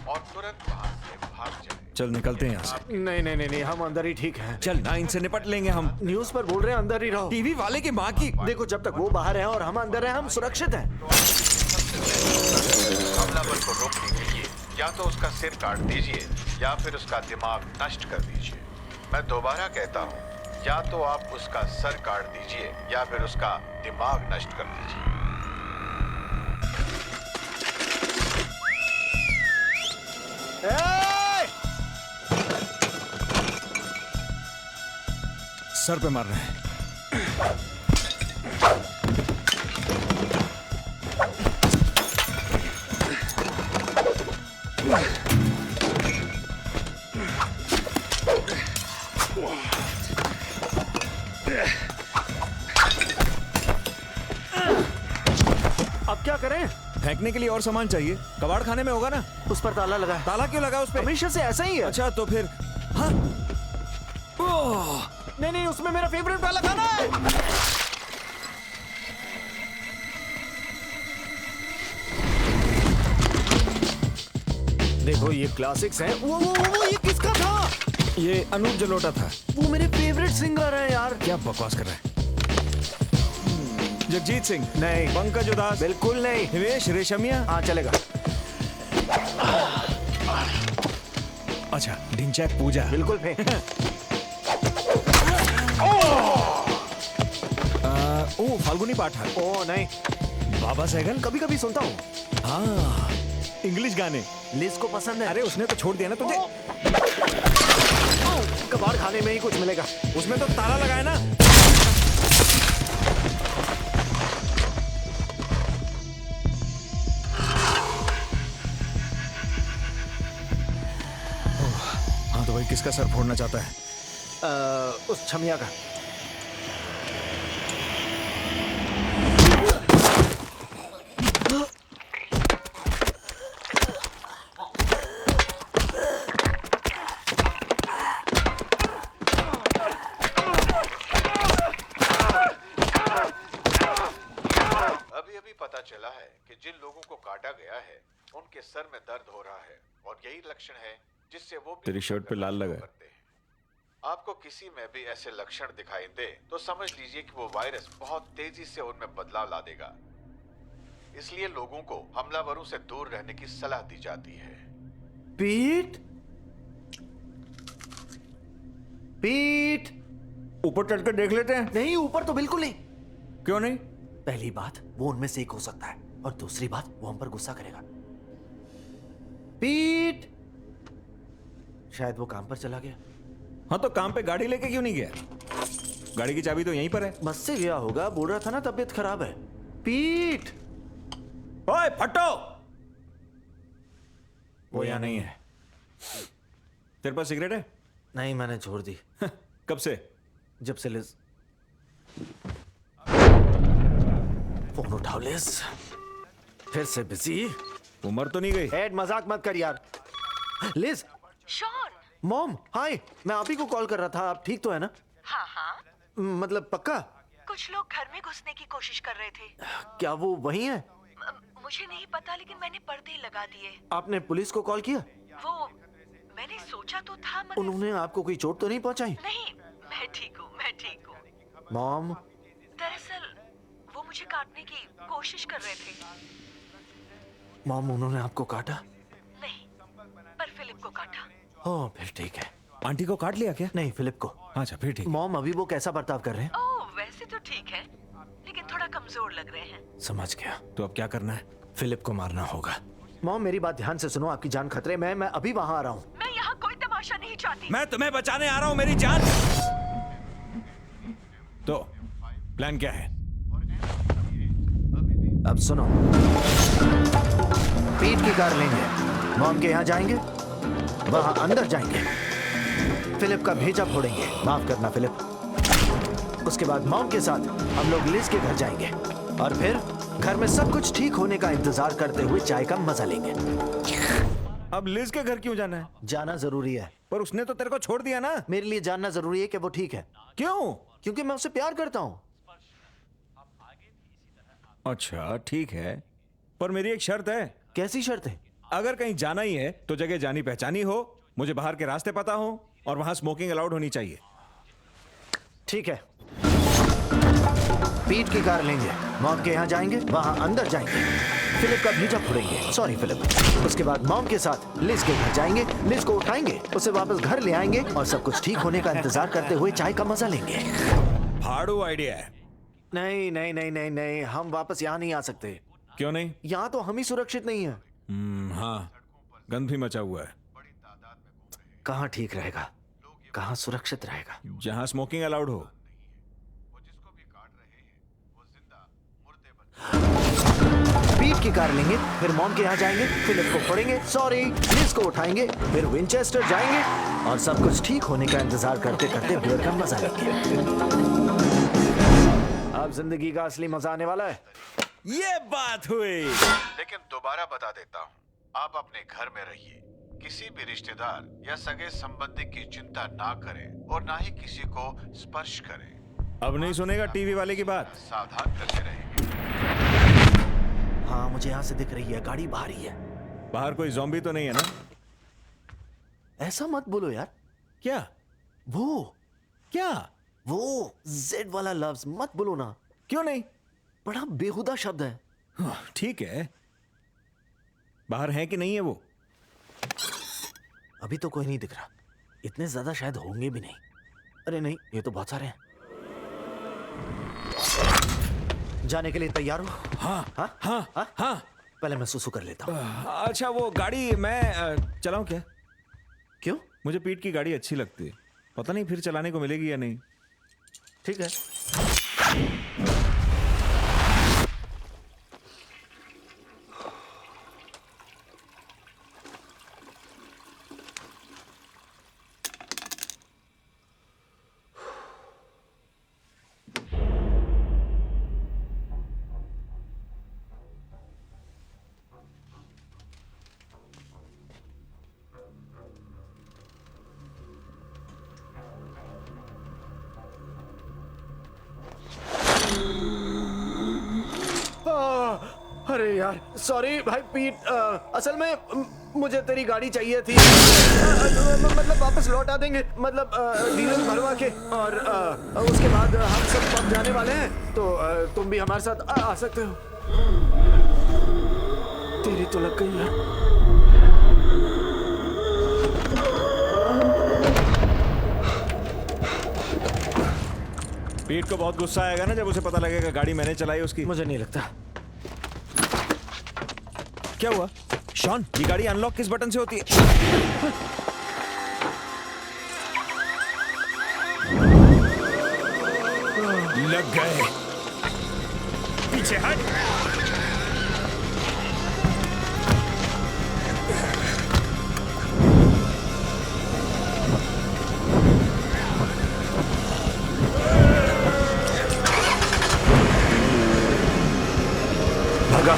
और तुरंत वहां से भाग जाएं। चल निकलते हैं यहाँ से। नहीं, हम अंदर ही ठीक हैं। चल ना, इनसे निपट लेंगे हम। न्यूज पर बोल रहे हैं अंदर ही रहो। टीवी वाले की माँ की। देखो, जब तक वो बाहर है और हम अंदर हैं, हम सुरक्षित हैं। हमलावर को रोकने के लिए या तो उसका सिर काट दीजिए या फिर उसका दिमाग नष्ट कर दीजिए। मैं दोबारा कहता हूँ, या तो आप उसका सर काट दीजिए या फिर उसका दिमाग नष्ट कर दीजिए। सर पे मार रहे हैं। अब क्या करें? फेंकने के लिए और सामान चाहिए। कबाड़ खाने में होगा ना? उस पर ताला लगा है। ताला क्यों लगा उस पे? हमेशा से ऐसा ही है। अच्छा तो फिर हाँ? नहीं, उसमें मेरा फेवरेट वाला खाना है। देखो, ये क्लासिक्स हैं। वो ये किसका था? ये अनूप जलोटा था। वो मेरे फेवरेट सिंगर हैं यार। क्या बकवास कर रहा है? जगजीत सिंह? नहीं। पंकज उदास? बिल्कुल नहीं। हिमेश रेशमिया? हाँ, चलेगा। अच्छा, ढिंचैक पूजा? बिल्कुल ओ फाल्गुनी पाठक? ओ नहीं। बाबा सहगल? कभी कभी सुनता हूँ। हाँ, इंग्लिश गाने। लिज को पसंद है। अरे उसने तो छोड़ दिया ना तुझे। कबाड़ खाने में ही कुछ मिलेगा। उसमें तो ताला लगा है ना। हाँ तो भाई, किसका सर फोड़ना चाहता है? उस छमिया का। पता चला है कि जिन लोगों को काटा गया है उनके सर में दर्द हो रहा है, और यही लक्षण है जिससे वो तेरी शर्ट पे लाल लगा है। आपको किसी में भी ऐसे लक्षण दिखाई दे तो समझ लीजिए कि वो वायरस बहुत तेजी से उनमें बदलाव ला देगा। इसलिए लोगों को हमलावरों से दूर रहने की सलाह दी जाती है। पीट, ऊपर चढ़ कर देख लेते हैं। नहीं, ऊपर तो बिल्कुल नहीं। क्यों नहीं? पहली बात, वो उनमें से एक हो सकता है, और दूसरी बात, वो हम पर गुस्सा करेगा। पीट, शायद वो काम पर चला गया। हाँ तो काम पे गाड़ी लेके क्यों नहीं गया? गाड़ी की चाबी तो यहीं पर है। बस से गया होगा, बोल रहा था ना तबीयत खराब है। पीट, ओए फट्टो, वो यहाँ नहीं है। तेरे पास सिगरेट है? नहीं, मैंने छोड़ दी। कब से? जब से लिज। फोन उठाओ लिज। फिर से बिजी। उम्र तो नहीं गई? एड, मजाक मत कर यार। लिज। शॉन। मॉम, हाय। मैं आप ही को कॉल कर रहा था। आप ठीक तो है ना? हाँ हाँ। मतलब पक्का? कुछ लोग घर में घुसने की कोशिश कर रहे थे। क्या वो वही है? मुझे नहीं पता, लेकिन मैंने पर्दे लगा दिए। आपने पुलिस को कॉल किया? वो मैंने सोचा तो था, मगर उन्होंने आपको कोई चोट तो नहीं पहुंचाई? नहीं, मैं ठीक हूँ। मॉम, दरअसल वो मुझे काटने की कोशिश कर रहे थे। मॉम, उन्होंने आपको काटा? नहीं, पर फिलिप को काटा। ओह, फिर ठीक है। आंटी को काट लिया क्या? नहीं, फिलिप को। अच्छा फिर ठीक। मॉम, अभी वो कैसा बर्ताव कर रहे हैं? ओह तो ठीक है, लेकिन थोड़ा कमजोर लग रहे हैं। समझ गया। तो अब क्या करना है? फिलिप को मारना होगा। मॉम मेरी बात ध्यान से सुनो, आपकी जान खतरे में है। मैं अभी वहां आ रहा हूँ। मैं यहाँ कोई तमाशा नहीं चाहती। मैं तुम्हें बचाने आ रहा हूँ, मेरी जान। तो प्लान क्या है? अब सुनो, पीट की कार लेंगे, मॉम के यहाँ जाएंगे, वहां अंदर जाएंगे, फिलिप का भेजा फोड़ेंगे, माफ करना फिलिप। उसके बाद मॉम के साथ हम लोग लिज के घर जाएंगे और फिर घर में सब कुछ ठीक होने का इंतजार करते हुए चाय का मजा लेंगे। अब लिज के घर क्यों जाना है? जाना जरूरी है। पर उसने तो तेरे को छोड़ दिया ना। मेरे लिए जानना जरूरी है कि वो ठीक है। क्यों? क्योंकि मैं उससे प्यार करता हूँ। अच्छा ठीक है, पर मेरी एक शर्त है। कैसी शर्त है? अगर कहीं जाना ही है तो जगह जानी पहचानी हो, मुझे बाहर के रास्ते पता हो और वहां स्मोकिंग अलाउड होनी चाहिए। ठीक है, पीट की कार लेंगे, मॉम के यहाँ जाएंगे, वहां अंदर जाएंगे, फिलिप का भेजा फोड़ेंगे, सॉरी फिलिप। उसके बाद मॉम के साथ लिज के घर जाएंगे, लिज को उठाएंगे, उसे वापस घर ले आएंगे और सब कुछ ठीक होने का इंतजार करते हुए चाय का मजा लेंगे। फाड़ू आइडिया है। नहीं नहीं नहीं नहीं नहीं, हम वापस यहाँ नहीं आ सकते। क्यों नहीं? यहाँ तो हम ही सुरक्षित नहीं है। हाँ, गंद भी मचा हुआ है। कहाँ ठीक रहेगा, कहाँ सुरक्षित रहेगा? जहाँ स्मोकिंग अलाउड हो। पीट की कार लेंगे, फिर मॉम के यहाँ जाएंगे, फिलिप को फोड़ेंगे, सॉरी लिज को उठाएंगे, फिर विंचेस्टर जाएंगे और सब कुछ ठीक होने का इंतजार करते करते बियर का मजा लेंगे। अब जिंदगी का असली मजा आने वाला है। ये बात हुई। लेकिन दोबारा बता देता हूँ, आप अपने घर में रहिए, किसी भी रिश्तेदार या सगे संबंधी की चिंता ना करें और ना ही किसी को स्पर्श करें। अब नहीं सुनेगा टीवी वाले की बात। सावधान करते रहें। हाँ मुझे यहाँ से दिख रही है, गाड़ी बाहर ही है। बाहर कोई ज़ॉम्बी तो नहीं है ना? ऐसा मत बोलो यार। क्या? वो क्या? वो जेड वाला लफ्ज मत बोलो ना। क्यों नहीं? बड़ा बेहुदा शब्द है। ठीक है, बाहर है कि नहीं है वो? अभी तो कोई नहीं दिख रहा, इतने ज्यादा शायद होंगे भी नहीं। अरे नहीं, ये तो बहुत सारे हैं। जाने के लिए तैयार हो? हाँ हाँ हाँ हाँ, हाँ। पहले मैं सुसु कर लेता हूँ। अच्छा वो गाड़ी मैं चलाऊं क्या? क्यों? मुझे पीट की गाड़ी अच्छी लगती है, पता नहीं फिर चलाने को मिलेगी या नहीं। ठीक है। अरे यार सॉरी भाई पीट, असल में मुझे तेरी गाड़ी चाहिए थी। मतलब वापस लौटा देंगे, मतलब डीजल भरवा के, और उसके बाद हम सब पब जाने वाले हैं, तो तुम भी हमारे साथ आ सकते हो। तेरी तो लग गई यार। पीट को बहुत गुस्सा आएगा ना जब उसे पता लगेगा गाड़ी मैंने चलाई उसकी। मुझे नहीं लगता। क्या हुआ शॉन? ये गाड़ी अनलॉक किस बटन से होती है? लग गए। पीछे हट। भगा।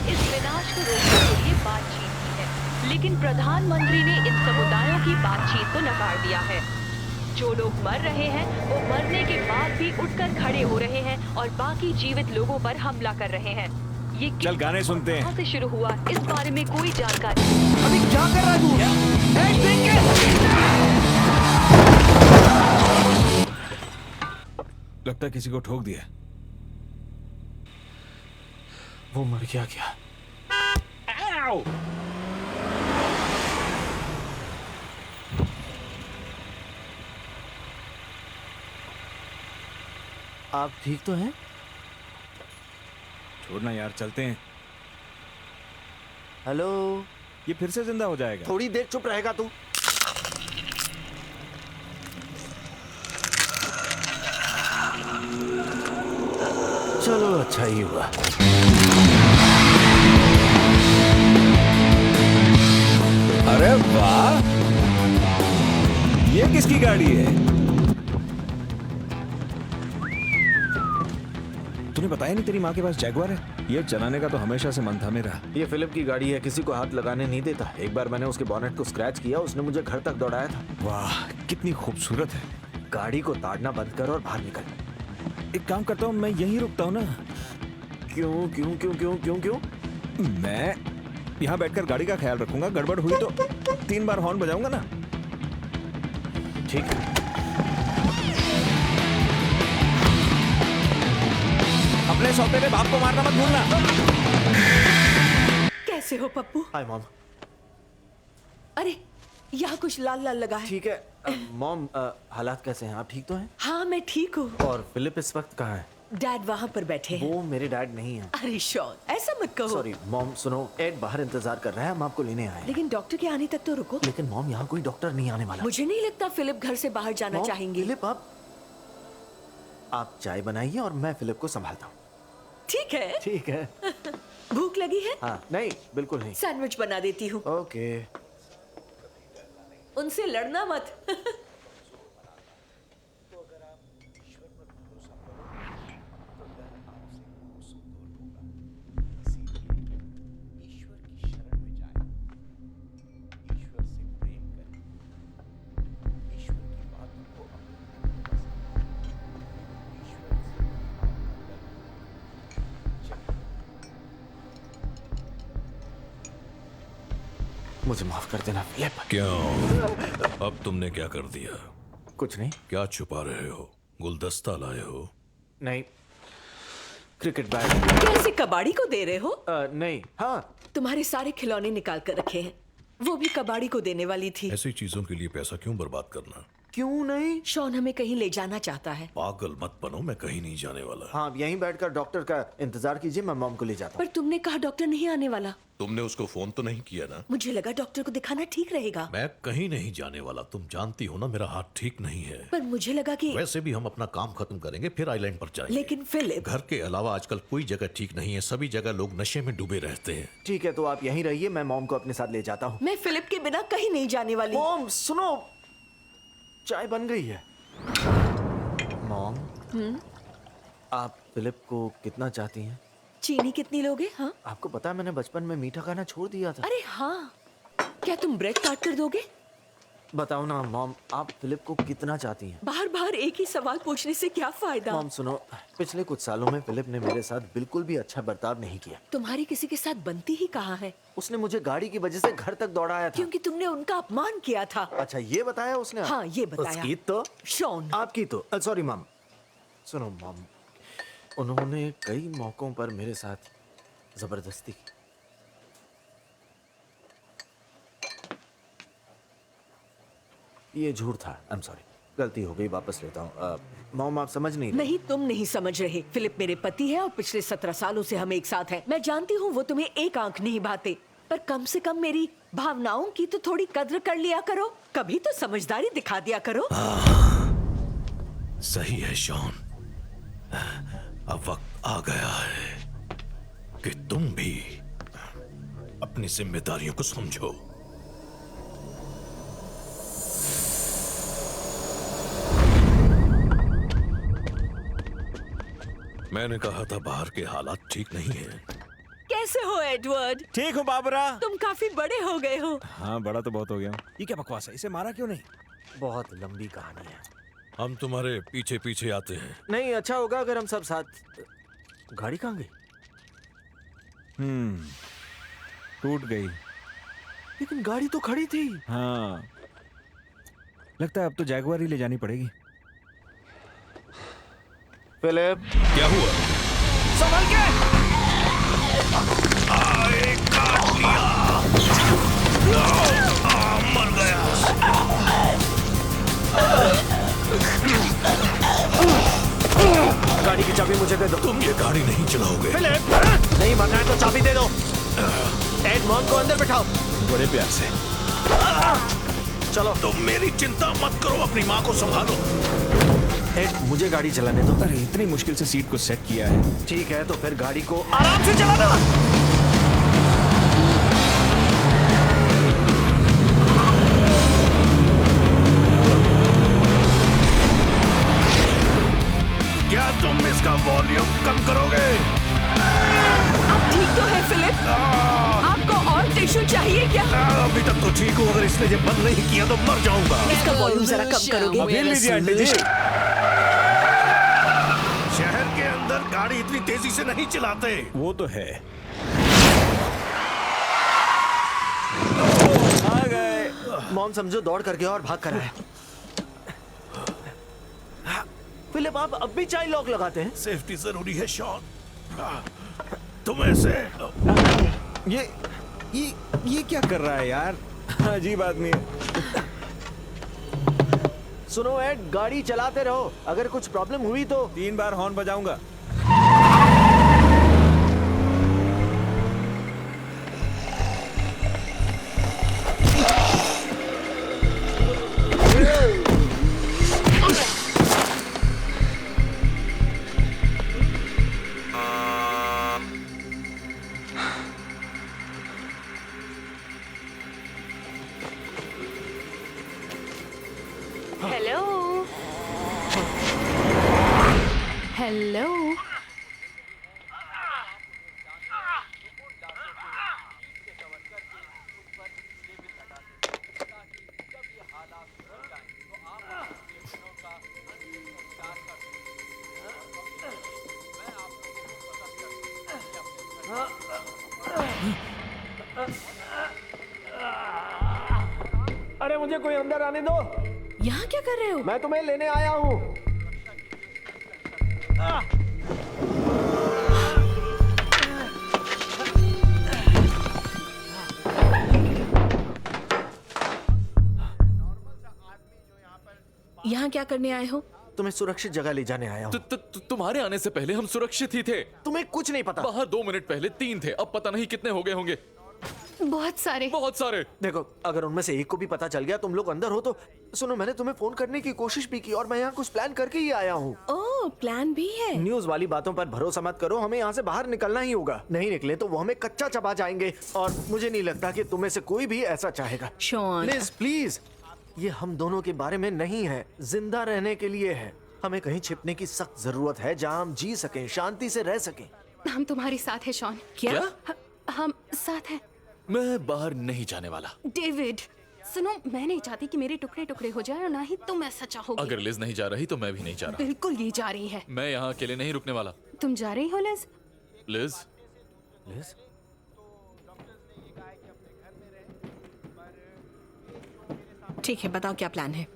इस विनाश को रोकने के लिए बातचीत की है, लेकिन प्रधानमंत्री ने इन समुदायों की बातचीत को नकार दिया है। जो लोग मर रहे हैं वो मरने के बाद भी उठकर खड़े हो रहे हैं और बाकी जीवित लोगों पर हमला कर रहे हैं। ये चल गाने सुनते हैं। कहाँ से शुरू हुआ इस बारे में कोई जानकारी। अभी क्या कर रहा है तू? लगता है किसी को ठोक दिया। वो मर गया क्या? आप ठीक तो हैं? छोड़ना यार, चलते हैं। हेलो। ये फिर से जिंदा हो जाएगा। थोड़ी देर चुप रहेगा तू? चलो अच्छा ही हुआ। अरे वाह, ये किसकी गाड़ी है? तूने बताया नहीं तेरी माँ के पास जैगुआर है? ये चलाने का तो हमेशा से मन था मेरा। ये फिलिप की गाड़ी है, किसी को हाथ लगाने नहीं देता। एक बार मैंने उसके बॉनेट को स्क्रैच किया, उसने मुझे घर तक दौड़ाया था। वाह, कितनी खूबसूरत है। गाड़ी को ताड़ना बंद कर और बाहर निकल। एक काम करता हूँ, मैं यहीं रुकता हूँ ना। क्यों क्यों क्यों क्यों क्यों क्यों? मैं यहाँ बैठकर गाड़ी का ख्याल रखूंगा, गड़बड़ हुई तो 3 बार हॉर्न बजाऊंगा ना। ठीक है। अपने सौते पे बाप को मारना मत भूलना। कैसे हो पप्पू? Hi mom. अरे यहाँ कुछ लाल लाल लगा है। ठीक है मॉम, हालात कैसे हैं? आप ठीक तो हैं? हाँ मैं ठीक हूँ। और फिलिप इस वक्त कहाँ है? डैड वहाँ पर बैठे हैं। वो मेरे डैड नहीं है। अरे शॉन, ऐसा मत कहो। सॉरी मॉम, सुनो, एड बाहर इंतजार कर रहा है, हम आपको लेने आए हैं। लेकिन डॉक्टर के आने तक तो रुको। लेकिन मॉम, यहाँ कोई डॉक्टर नहीं आने वाला। मुझे नहीं लगता फिलिप घर से बाहर जाना मॉम, चाहेंगे। फिलिप आप चाय बनाइए और मैं फिलिप को संभालता हूँ। ठीक है। ठीक है। भूख लगी है? हाँ, नहीं बिल्कुल नहीं। सैंडविच बना देती हूँ। ओके। उनसे लड़ना मत। मुझे माफ कर देना फिलिप। क्यों? अब तुमने क्या कर दिया? कुछ नहीं। क्या छुपा रहे हो? गुलदस्ता लाए हो? नहीं, क्रिकेट बैट। कैसे कबाड़ी को दे रहे हो? नहीं। हाँ, तुम्हारे सारे खिलौने निकाल कर रखे हैं, वो भी कबाड़ी को देने वाली थी। ऐसी चीजों के लिए पैसा क्यों बर्बाद करना? क्यों नहीं? शॉन हमें कहीं ले जाना चाहता है। पागल मत बनो, मैं कहीं नहीं जाने वाला। हाँ, यहीं बैठकर डॉक्टर का इंतजार कीजिए, मैं मॉम को ले जाता हूँ। पर तुमने कहा डॉक्टर नहीं आने वाला। तुमने उसको फोन तो नहीं किया ना? मुझे लगा डॉक्टर को दिखाना ठीक रहेगा। मैं कहीं नहीं जाने वाला, तुम जानती हो ना मेरा हाथ ठीक नहीं है। पर मुझे लगा कि वैसे भी हम अपना काम खत्म करेंगे फिर आइलैंड पर जाएंगे। लेकिन फिलिप, घर के अलावा आजकल कोई जगह ठीक नहीं है, सभी जगह लोग नशे में डूबे रहते हैं। ठीक है, तो आप यहीं रहिए, मैं मॉम को अपने साथ ले जाता हूँ। मैं फिलिप के बिना कहीं नहीं जाने वाली। मॉम सुनो, चाय बन गई है। मॉम, आप फिलिप को कितना चाहती हैं? चीनी कितनी लोगे? हाँ, आपको पता है मैंने बचपन में मीठा खाना छोड़ दिया था। अरे हाँ, क्या तुम ब्रेड काट कर दोगे? बताओ ना मॉम, आप फिलिप को कितना चाहती हैं? बार बार एक ही सवाल पूछने से क्या फायदा? मॉम सुनो, पिछले कुछ सालों में फिलिप ने मेरे साथ बिल्कुल भी अच्छा बर्ताव नहीं किया। तुम्हारी किसी के साथ बनती ही कहाँ है? उसने मुझे गाड़ी की वजह से घर तक दौड़ाया था। क्योंकि तुमने उनका अपमान किया था। अच्छा, ये बताया उसने? हाँ, ये बताया। उसकी तो शॉन, आपकी तो सॉरी मॉम। सुनो मॉम, उन्होंने कई मौकों पर मेरे साथ जबरदस्ती की। ये झूठ था, आई एम सॉरी, गलती हो गई, वापस लेता हूँ। मॉम आप समझ नहीं रही। नहीं, तुम नहीं समझ रहे। फिलिप मेरे पति है और पिछले 17 सालों से हम एक साथ हैं। मैं जानती हूँ वो तुम्हें एक आंख नहीं भाते, पर कम से कम मेरी भावनाओं की तो थोड़ी कद्र कर लिया करो। कभी तो समझदारी दिखा दिया करो। सही है शॉन, अब वक्त आ गया है कि तुम भी अपनी जिम्मेदारियों को समझो। मैंने कहा था बाहर के हालात ठीक नहीं है। कैसे हो एडवर्ड? ठीक हो बाबरा? तुम काफी बड़े हो गए हो। हाँ, बड़ा तो बहुत हो गया हूँ। ये क्या बकवास है? इसे मारा क्यों नहीं? बहुत लंबी कहानी है। हम तुम्हारे पीछे पीछे आते हैं। नहीं, अच्छा होगा अगर हम सब साथ। गाड़ी कहाँ गई? टूट गई। लेकिन गाड़ी तो खड़ी थी। हाँ, लगता है अब तो जैगुआर ही ले जानी पड़ेगी। फिलिप, क्या हुआ? संभल के! काट लिया। मर गया। गाड़ी चाबी मुझे दे दो। तुम ये गाड़ी नहीं चलाओगे। फिलिप, नहीं भरना है तो चाबी दे दो। एड, मॉम को अंदर बिठाओ। बड़े प्यार से। चलो। तुम मेरी चिंता मत करो, अपनी माँ को संभालो। एड, मुझे गाड़ी चलाने दो। अरे इतनी मुश्किल से सीट को सेट किया है। ठीक है, तो फिर गाड़ी को आराम से चलाना। क्या तुम इसका वॉल्यूम कम करोगे? आप ठीक तो है फिलिप? आपको और टिश्यू चाहिए क्या? अभी तक तो ठीक हूँ, अगर इसने ये बंद नहीं किया तो मर जाऊंगा। इसका वॉल्यूम जरा कम करोगे? अभी लीजिए आंटी जी। शहर के अंदर गाड़ी इतनी तेजी से नहीं चलाते। वो तो है। आ गए। मॉम समझो दौड़ करके और भाग कर आए। फिलिप, आप अब भी चाइल्ड लॉक लगाते हैं? सेफ्टी जरूरी है शॉन। तुम ऐसे ये क्या कर रहा है यार? अजीब आदमी है। सुनो एड, गाड़ी चलाते रहो, अगर कुछ प्रॉब्लम हुई तो 3 बार हॉर्न बजाऊंगा। Hello hello. अरे मुझे कोई अंदर आने दो। यहाँ क्या कर रहे हो? मैं तुम्हें लेने आया हूँ। यहाँ क्या करने आए हो? तुम्हें सुरक्षित जगह ले जाने आया हूँ। तुम्हारे आने से पहले हम सुरक्षित ही थे। तुम्हें कुछ नहीं पता। बाहर 2 मिनट पहले 3 थे, अब पता नहीं कितने हो गए होंगे। बहुत सारे। देखो, अगर उनमें से एक को भी पता चल गया तुम लोग अंदर हो तो सुनो, मैंने तुम्हें फोन करने की कोशिश भी की और मैं यहाँ कुछ प्लान करके ही आया हूँ। ओह, प्लान भी है? न्यूज वाली बातों पर भरोसा मत करो, हमें यहाँ से बाहर निकलना ही होगा। नहीं निकले तो वो हमें कच्चा चबा जाएंगे और मुझे नहीं लगता कि तुम्हें से कोई भी ऐसा चाहेगा। शॉन, प्लीज प्लीज, ये हम दोनों के बारे में नहीं है, जिंदा रहने के लिए है। हमें कहीं छिपने की सख्त जरूरत है जहाँ हम जी सकें, शांति से रह सकें। हम तुम्हारे साथ है शॉन। क्या? हम साथ हैं। मैं बाहर नहीं जाने वाला। डेविड सुनो, मैं नहीं चाहती कि मेरे टुकड़े टुकड़े हो जाए और ना ही तुम ऐसा चाहोगे। अगर लिज नहीं जा रही तो मैं भी नहीं जा रहा। बिल्कुल ये जा रही है। मैं यहाँ अकेले नहीं रुकने वाला। तुम जा रही हो लिज? लिज? लिज? ठीक है, बताओ क्या प्लान है?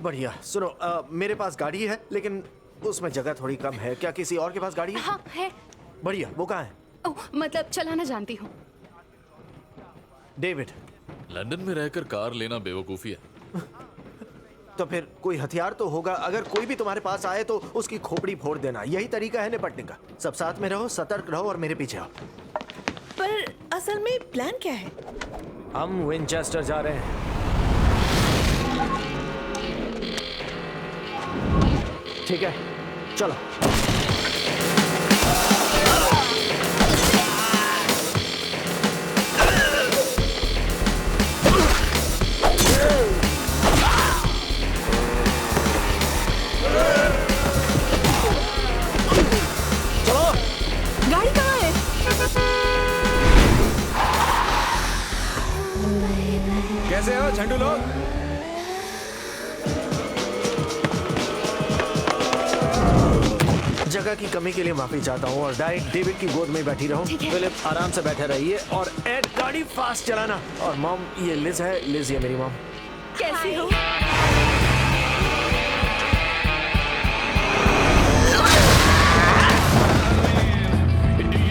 बढ़िया। सुनो, मेरे पास गाड़ी है लेकिन उसमें जगह थोड़ी कम है। क्या किसी और के पास गाड़ी है? हाँ है। बढ़िया। वो कहाँ है? ओह, मतलब चलाना जानती हूँ। डेविड, लंदन में रहकर कार लेना बेवकूफी है। तो फिर कोई हथियार तो होगा। अगर कोई भी तुम्हारे पास आए तो उसकी खोपड़ी फोड़ देना। यही तरीका है निपटने का। सब साथ में रहो, सतर्क रहो और मेरे पीछे आओ। पर असल में प्लान क्या है? हम विंचेस्टर जा रहे हैं। ठीक है, चलो। गाड़ी कहाँ है? कैसे हो झंडू लोग? जगह की कमी के लिए माफी चाहता हूँ और डायरेक्ट डेविड की गोद में बैठी रहूं। फिलिप आराम से बैठे रहिए और एड गाड़ी फास्ट चलाना। और मॉम, ये लिज है। लिज, ये मेरी मॉम। कैसी हो?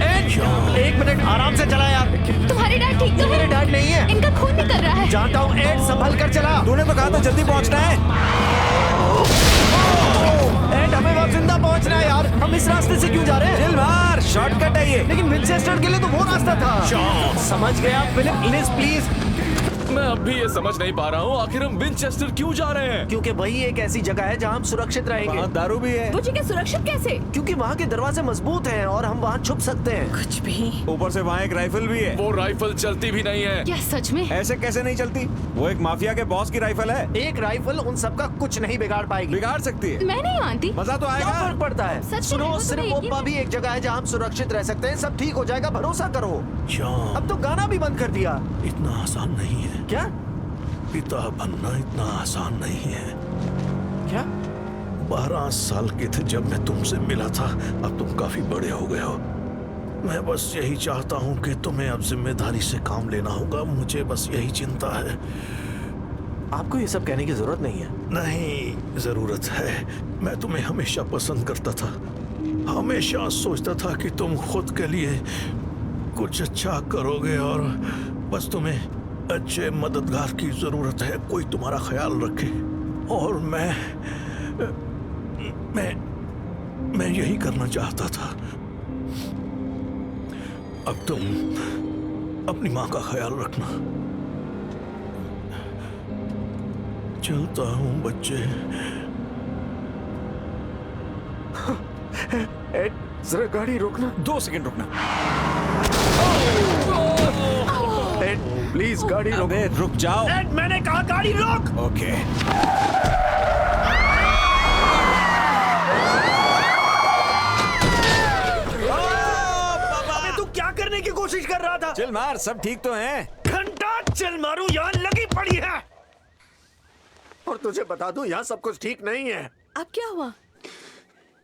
एड, 1 मिनट आराम से चला यार। तुम्हारे डैड ठीक तो है? मेरे डैड नहीं है। इनका खून निकल रहा है। जानता हूँ एड, संभल कर चला। तूने तो कहा था जल्दी पहुंचना है। एड हमें वहाँ जिंदा पहुंचना है यार। हम इस रास्ते से क्यों जा रहे हैं? चिल मार, शॉर्टकट है ये। लेकिन विंचेस्टर के लिए तो वो रास्ता था। समझ गया फिलिप, लिज प्लीज। मैं अब भी ये समझ नहीं पा रहा हूँ आखिर हम विंचेस्टर क्यों जा रहे हैं। क्योंकि वही एक ऐसी जगह है जहाँ हम सुरक्षित रहेंगे। वहाँ दारू भी है। वो जगह सुरक्षित कैसे? क्योंकि वहाँ के दरवाजे मजबूत हैं और हम वहाँ छुप सकते हैं। कुछ भी। ऊपर से वहाँ एक राइफल भी है। वो राइफल चलती भी नहीं है। क्या सच में? ऐसे कैसे नहीं चलती? वो एक माफिया के बॉस की राइफल है। एक राइफल उन सबका कुछ नहीं बिगाड़ पाएगी। बिगाड़ सकती है। मैं नहीं मानती। मजा तो आएगा। क्या फर्क पड़ता है? सच सुनो, में, सिर्फ वो तो ओप्पा भी एक जगह है जहाँ हम सुरक्षित रह सकते हैं। सब ठीक हो जाएगा, भरोसा करो। अब तो गाना भी बंद कर दिया। इतना आसान नहीं है। क्या? पिता बनना इतना आसान नहीं है। क्या? 12 साल के थे जब मैं तुमसे मिला था। अब तुम काफी बड़े हो गए हो। मैं बस यही चाहता हूँ कि तुम्हें अब जिम्मेदारी से काम लेना होगा। मुझे बस यही चिंता है। आपको ये सब कहने की जरूरत नहीं है। नहीं, जरूरत है। मैं तुम्हें हमेशा पसंद करता था। हमेशा सोचता था कि तुम खुद के लिए कुछ अच्छा करोगे और बस तुम्हें अच्छे मददगार की जरूरत है, कोई तुम्हारा ख्याल रखे। और मैं यही करना चाहता था। अब तुम अपनी माँ का ख्याल रखना। चलता हूँ बच्चे। एड, जरा गाड़ी रोकना। 2 सेकंड रुकना। एड, प्लीज गाड़ी रोक। अबे रुक जाओ। एड, मैंने कहा गाड़ी रोक। ओके। अबे तू क्या करने की कोशिश कर रहा था? चिल मार, सब ठीक तो हैं। घंटा चिल मारू, यहाँ लगी पड़ी है। और तुझे बता दूं, यहाँ सब कुछ ठीक नहीं है। अब क्या हुआ?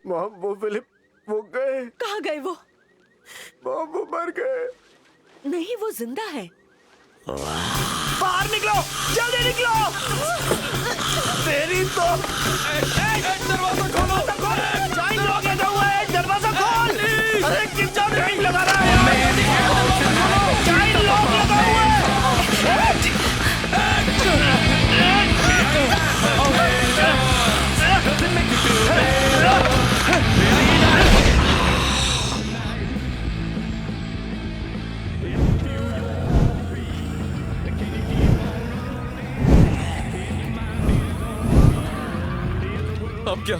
मॉम, वो फिलिप, वो गए। कहाँ गए वो? मॉम, वो मर गए। नहीं, वो जिंदा है। बाहर निकलो, जल्दी निकलो। तेरी तो दरवाजा खोलो। चाइल्ड लॉक लगा हुआ है, दरवाजा खोल। अरे कितना टाइम लगा रहा है? चाइल्ड लॉक लगा हुआ है। अब क्या?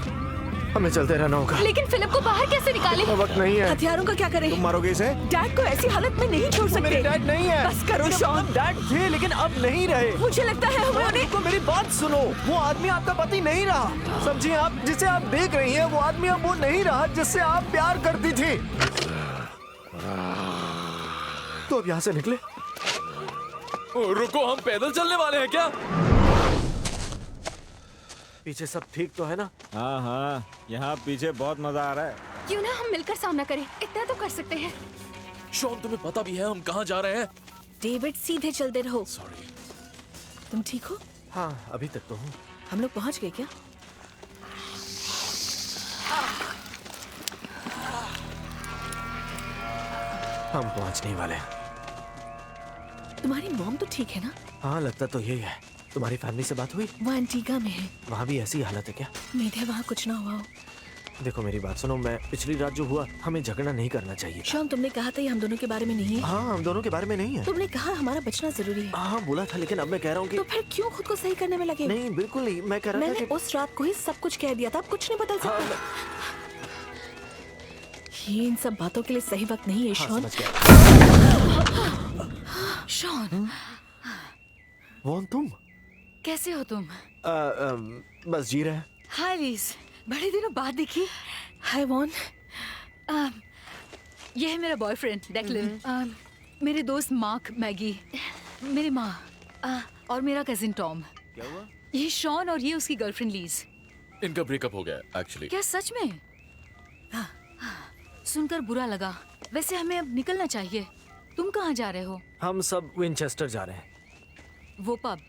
हमें चलते रहना होगा। लेकिन फिलिप को बाहर कैसे निकालें? वक्त नहीं है। हथियारों का क्या करें? तुम मारोगे इसे? डैड को ऐसी हालत में नहीं छोड़ सकते। मेरे डैड नहीं है। बस करो शॉन। डैड थे लेकिन अब नहीं रहे। मुझे लगता है हमें उन्हें। तो मेरी बात सुनो, वो आदमी आपका पति नहीं रहा। समझिए, आप जिसे आप देख रही हैं वो आदमी अब वो नहीं रहा जिससे आप प्यार करती थी। तो अब यहाँ से निकले। रुको, हम पैदल चलने वाले हैं क्या? पीछे सब ठीक तो है ना? हाँ हाँ, यहाँ पीछे बहुत मजा आ रहा है। क्यों ना हम मिलकर सामना करें? इतना तो कर सकते हैं। शॉन, तुम्हें पता भी है हम कहाँ जा रहे हैं? डेविड, सीधे चलते रहो। सॉरी। तुम ठीक हो? हाँ, अभी तक तो हूँ। हम लोग पहुँच गए क्या? हम पहुँचने वाले हैं। तुम्हारी मॉम तो ठीक है ना? हाँ, लगता तो यही है। तुम्हारी फैमिली से बात हुई? वो एंटीगा में है। वहाँ भी ऐसी हालत है क्या? उम्मीद है वहाँ कुछ ना हुआ हो। देखो मेरी बात सुनो, मैं पिछली रात जो हुआ, हमें झगड़ा नहीं करना चाहिए। शॉन, तुमने कहा था ये हम दोनों के बारे में नहीं है। हाँ, हम दोनों के बारे में नहीं है। तुमने कहा हमारा बचना जरूरी है। हाँ, बोला था, लेकिन अब मैं कह रहा हूँ कि तो फिर क्यों खुद को सही करने में लगे? नहीं, बिल्कुल नहीं। मैं कह रहा था मैंने कि उस रात को ही सब कुछ कह दिया था। अब कुछ नहीं बदल सकता। ये इन सब बातों के लिए सही वक्त नहीं है शॉन। शॉन, वो तुम कैसे हो तुम? बस जी रहे हैं। हाय लीज, बड़े दिनों बाद दिखी। हाय वॉन। ये है मेरा बॉयफ्रेंड डेक्लिन, मेरे दोस्त मार्क, मैगी, मेरी माँ और मेरा कजिन टॉम। क्या हुआ? ये शॉन और ये उसकी गर्लफ्रेंड लीज। इनका ब्रेकअप हो गया एक्चुअली। क्या सच में? सुनकर बुरा लगा। वैसे हमें अब निकलना चाहिए। तुम कहाँ जा रहे हो? हम सब विंचेस्टर जा रहे हैं। वो पब?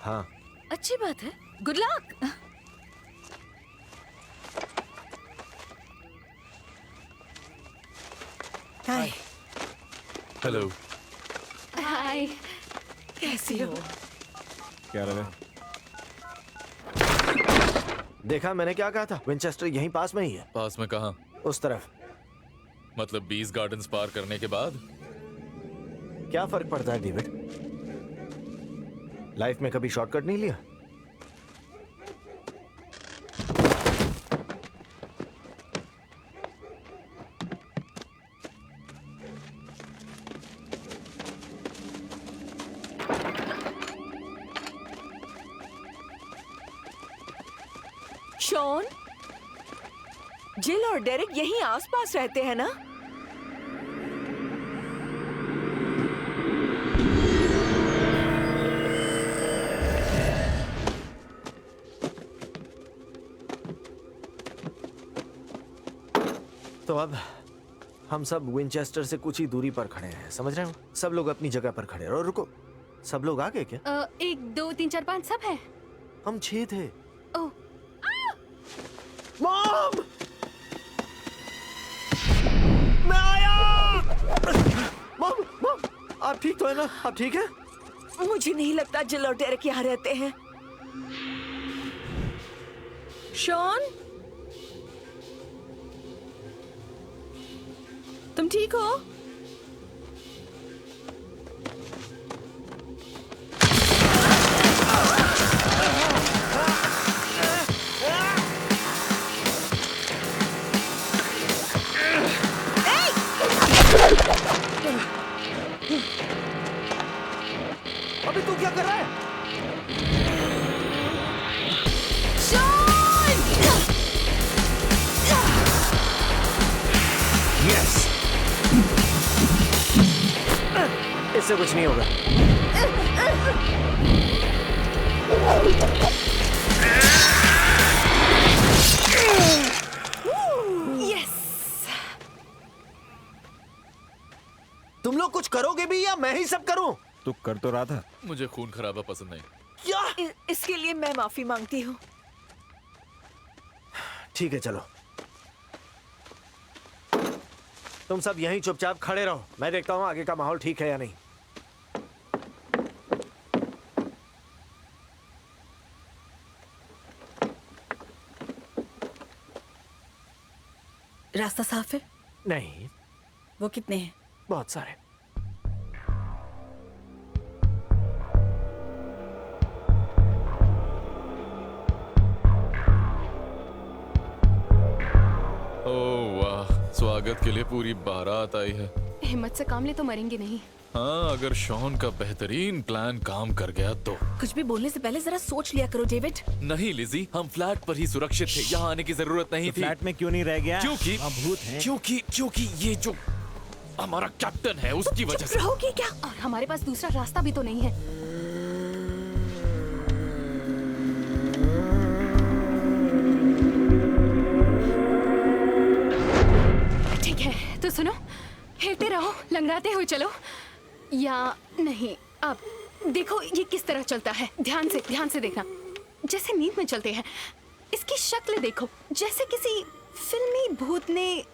हाँ। अच्छी बात है। Good luck. Hi. Hello. Hi. कैसी हो? क्या लगा? देखा मैंने क्या कहा था, विंचेस्टर यहीं पास में ही है। पास में कहाँ? उस तरफ। मतलब 20 गार्डन्स पार करने के बाद? क्या फर्क पड़ता है डेविड? लाइफ में कभी शॉर्टकट नहीं लिया? शॉन, जिल और डेरिक यहीं आसपास रहते हैं ना? तो अब हम सब विंचेस्टर से कुछ ही दूरी पर खड़े हैं, समझ रहे हो? सब लोग अपनी जगह पर खड़े रहो। रुको, सब लोग आ गए क्या? 1 2 3 4 5 सब है। हम 6 थे। ओह, मॉम! मैं आया! मॉम, मॉम, आप ठीक तो है ना? आप ठीक है? मुझे नहीं लगता जिल और डेरिक यहाँ रहते हैं। शॉन, तुम ठीक हो? अबे तू क्या कर रहा है? यस, इससे कुछ नहीं होगा। यस। तुम लोग कुछ करोगे भी या मैं ही सब करूं? तू कर तो रहा था। मुझे खून खराबा पसंद नहीं। क्या? इसके लिए मैं माफी मांगती हूँ। ठीक है, चलो तुम सब यहीं चुपचाप खड़े रहो, मैं देखता हूँ आगे का माहौल ठीक है या नहीं। रास्ता साफ है? नहीं। वो कितने हैं? बहुत सारे। ओह वाह, स्वागत के लिए पूरी बारात आई है। हिम्मत से काम ले तो मरेंगे नहीं। हाँ, अगर शॉन का बेहतरीन प्लान काम कर गया तो। कुछ भी बोलने से पहले जरा सोच लिया करो डेविड। नहीं लिजी, हम फ्लैट पर ही सुरक्षित थे, यहाँ आने की जरूरत नहीं थी। फ्लैट में क्यों नहीं रह गया? क्योंकि वहाँ भूत हैं। क्योंकि ये जो हमारा कैप्टन है उसकी वजह से। रहोगे क्या? और हमारे पास दूसरा रास्ता भी तो नहीं है। ठीक है, तो सुनो, हिलते रहो, लंगड़ाते हुए चलो। या नहीं, अब देखो ये किस तरह चलता है। ध्यान से देखना, जैसे नींद में चलते हैं। इसकी शक्ल देखो, जैसे किसी फिल्मी भूत ने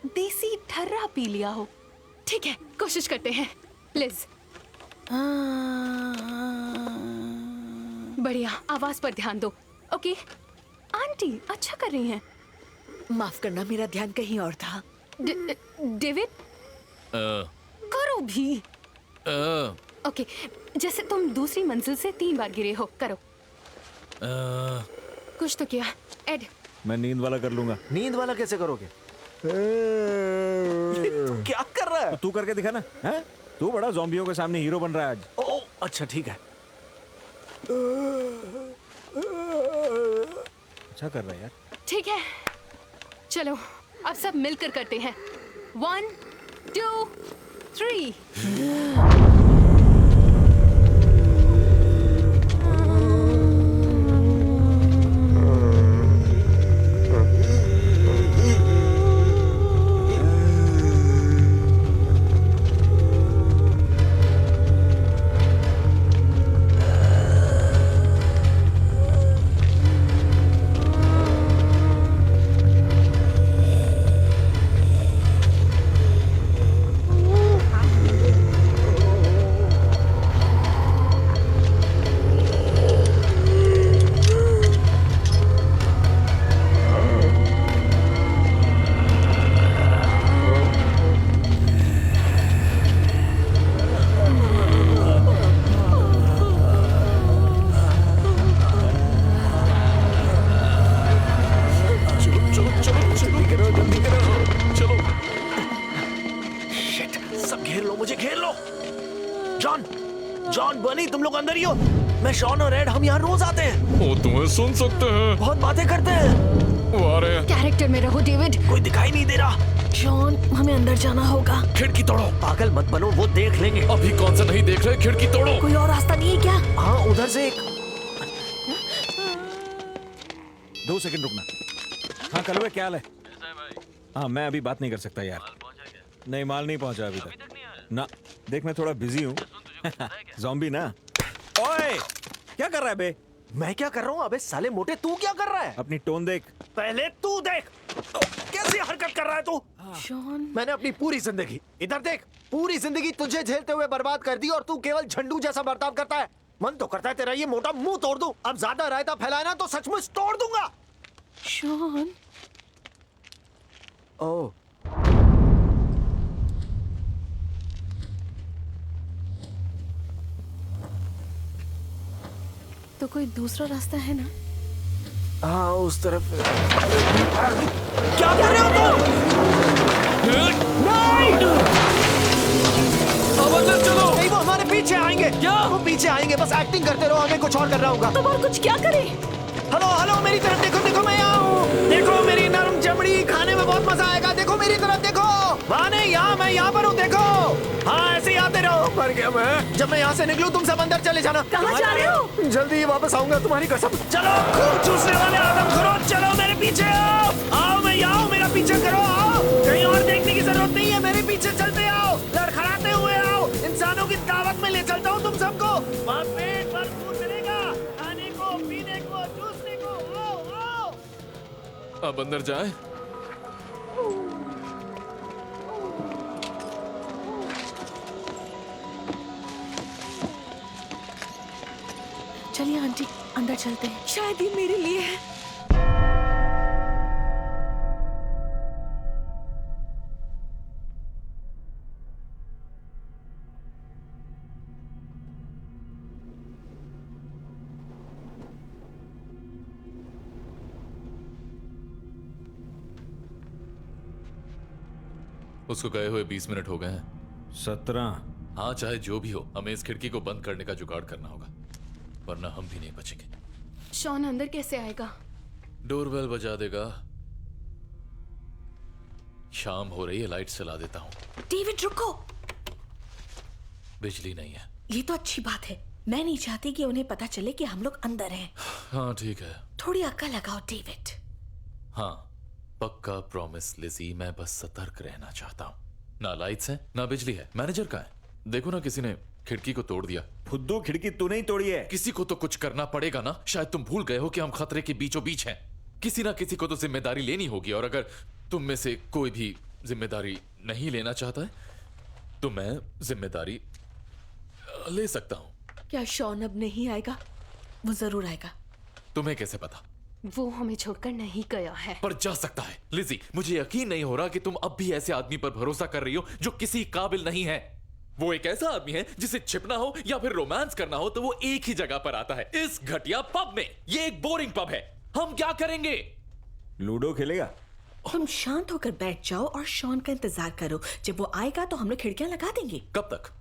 देसी ठर्रा पी लिया हो। ठीक है, कोशिश करते हैं। लिज, बढ़िया, आवाज पर ध्यान दो। ओके, आंटी अच्छा कर रही हैं। माफ करना, मेरा ध्यान कहीं और था। डेविड, करो भी। ओके, जैसे तुम दूसरी मंजिल से 3 बार गिरे हो, करो। कुछ तो किया। एड, मैं नींद वाला कर लूंगा। नींद वाला कैसे करोगे? क्या कर रहा है? तू करके दिखा ना। हैं? तू बड़ा ज़ॉम्बियों के सामने हीरो बन रहा है आज। ओह, अच्छा ठीक है। अच्छा कर रहा है यार। ठीक है, चलो अब सब मिलकर करते हैं। 1 2 3। जॉन जॉन बनी तुम लोग अंदर ही हो? मैं शॉन और एड हम यहाँ रोज आते हैं। वो तुम्हें सुन सकते हैं। बहुत बातें करते हैं। वो आ रहे हैं। कैरेक्टर में रहो डेविड। कोई दिखाई नहीं दे रहा। जॉन हमें अंदर जाना होगा। खिड़की तोड़ो। पागल मत बनो, वो देख लेंगे। अभी कौन सा नहीं देख रहे? खिड़की तोड़ो। कोई और रास्ता नहीं है क्या? हाँ उधर से एक। 2 सेकंड रुकना। हाँ कलवे क्या हाल है? हाँ मैं अभी बात नहीं कर सकता यार। नहीं माल नहीं पहुंचा अभी तक ना। देख मैं थोड़ा बिजी हूँ। ज़ॉम्बी ना। ओए क्या कर रहा है बे? मैं क्या कर रहा हूँ? अबे साले मोटे तू क्या कर रहा है? अपनी टोन देख। पहले तू देख। कैसी हरकत कर रहा है तू? शॉन मैंने अपनी पूरी जिंदगी, इधर देख, पूरी जिंदगी तुझे झेलते हुए बर्बाद कर दी और तू केवल झंडू जैसा बर्ताव करता है। मन तो करता है तेरा ये मोटा मुंह तोड़ दूं। अब ज्यादा रायता फैलाए ना तो सचमुच तोड़ दूंगा। शॉन ओह तो कोई दूसरा रास्ता है ना? हाँ उस तरफ। क्या कर रहे हो तुम? नहीं! अब अंदर चलो। नहीं वो हमारे पीछे आएंगे। क्या? वो पीछे आएंगे, बस एक्टिंग करते रहो, हमें कुछ और करना होगा। तो और कुछ क्या करें? हेलो हेलो मेरी तरफ देखो, देखो मैं यहाँ हूँ। देखो मेरी नरम चमड़ी, खाने में बहुत मजा आएगा। देखो मेरी तरफ देखो। वहाँ नहीं, यहाँ मैं यहाँ पर हूँ, देखो। हाँ ऐसे ही आते रहो। मर गया मैं। जब मैं यहाँ से निकलूँ तुम सब अंदर चले जाना। कहाँ जा रहे हो? जल्दी ही वापस आऊंगा, तुम्हारी कसम। चलो खून चूसने वाले आदमखोरों, चलो मेरे पीछे आओ। आओ मैं यहाँ हूँ, मेरा पीछा करो। आओ, कहीं और देखने की जरूरत नहीं है, मेरे पीछे चलते आओ। लड़खड़ाते हुए आओ। इंसानों की दावत में ले चलता हूँ तुम सबको। वहाँ पेट भरपूर मिलेगा, खाने को, पीने को, चूसने को। आओ आओ। अब अंदर जाए। चलिए आंटी अंदर चलते हैं। शायद ये मेरे लिए है। उसको गए हुए 20 मिनट हो गए हैं। 17। हाँ चाहे जो भी हो, हमें इस खिड़की को बंद करने का जुगाड़ करना होगा, वरना हम भी नहीं बचेंगे। शॉन अंदर कैसे आएगा? डोरबेल बजा देगा। शाम हो रही है, लाइट जला देता हूँ। डेविड रुको। बिजली नहीं है। ये तो अच्छी बात है। मैं नहीं चाहती कि उन्हें पता चले कि हम लोग अंदर हैं। हाँ ठीक है। थोड़ी अक्ल लगाओ डेविड। हाँ पक्का प्रॉमिस लिजी, मैं बस सतर्क रहना चाहता हूँ। ना लाइट्स है ना बिजली है। मैनेजर कहाँ है? देखो ना, किसी ने खिड़की को तोड़ दिया। फुद्दू खिड़की तू नहीं तोड़ी है। किसी को तो कुछ करना पड़ेगा ना। शायद तुम भूल गए हो कि हम खतरे के बीचों बीच हैं। किसी ना किसी को तो जिम्मेदारी लेनी होगी, और अगर तुम में से कोई भी जिम्मेदारी नहीं लेना चाहता है तो मैं जिम्मेदारी ले सकता हूँ। क्या शॉन अब नहीं आएगा? वो जरूर आएगा। तुम्हें कैसे पता? वो हमें छोड़कर नहीं गया है। पर जा सकता है। लिजी मुझे यकीन नहीं हो रहा कि तुम अब भी ऐसे आदमी पर भरोसा कर रही हो जो किसी काबिल नहीं है। वो एक ऐसा आदमी है जिसे छिपना हो या फिर रोमांस करना हो तो वो एक ही जगह पर आता है, इस घटिया पब में। ये एक बोरिंग पब है। हम क्या करेंगे? लूडो खेलेगा? तुम शांत होकर बैठ जाओ और शॉन का इंतजार करो। जब वो आएगा तो हम लोग खिड़कियां लगा देंगे। कब तक?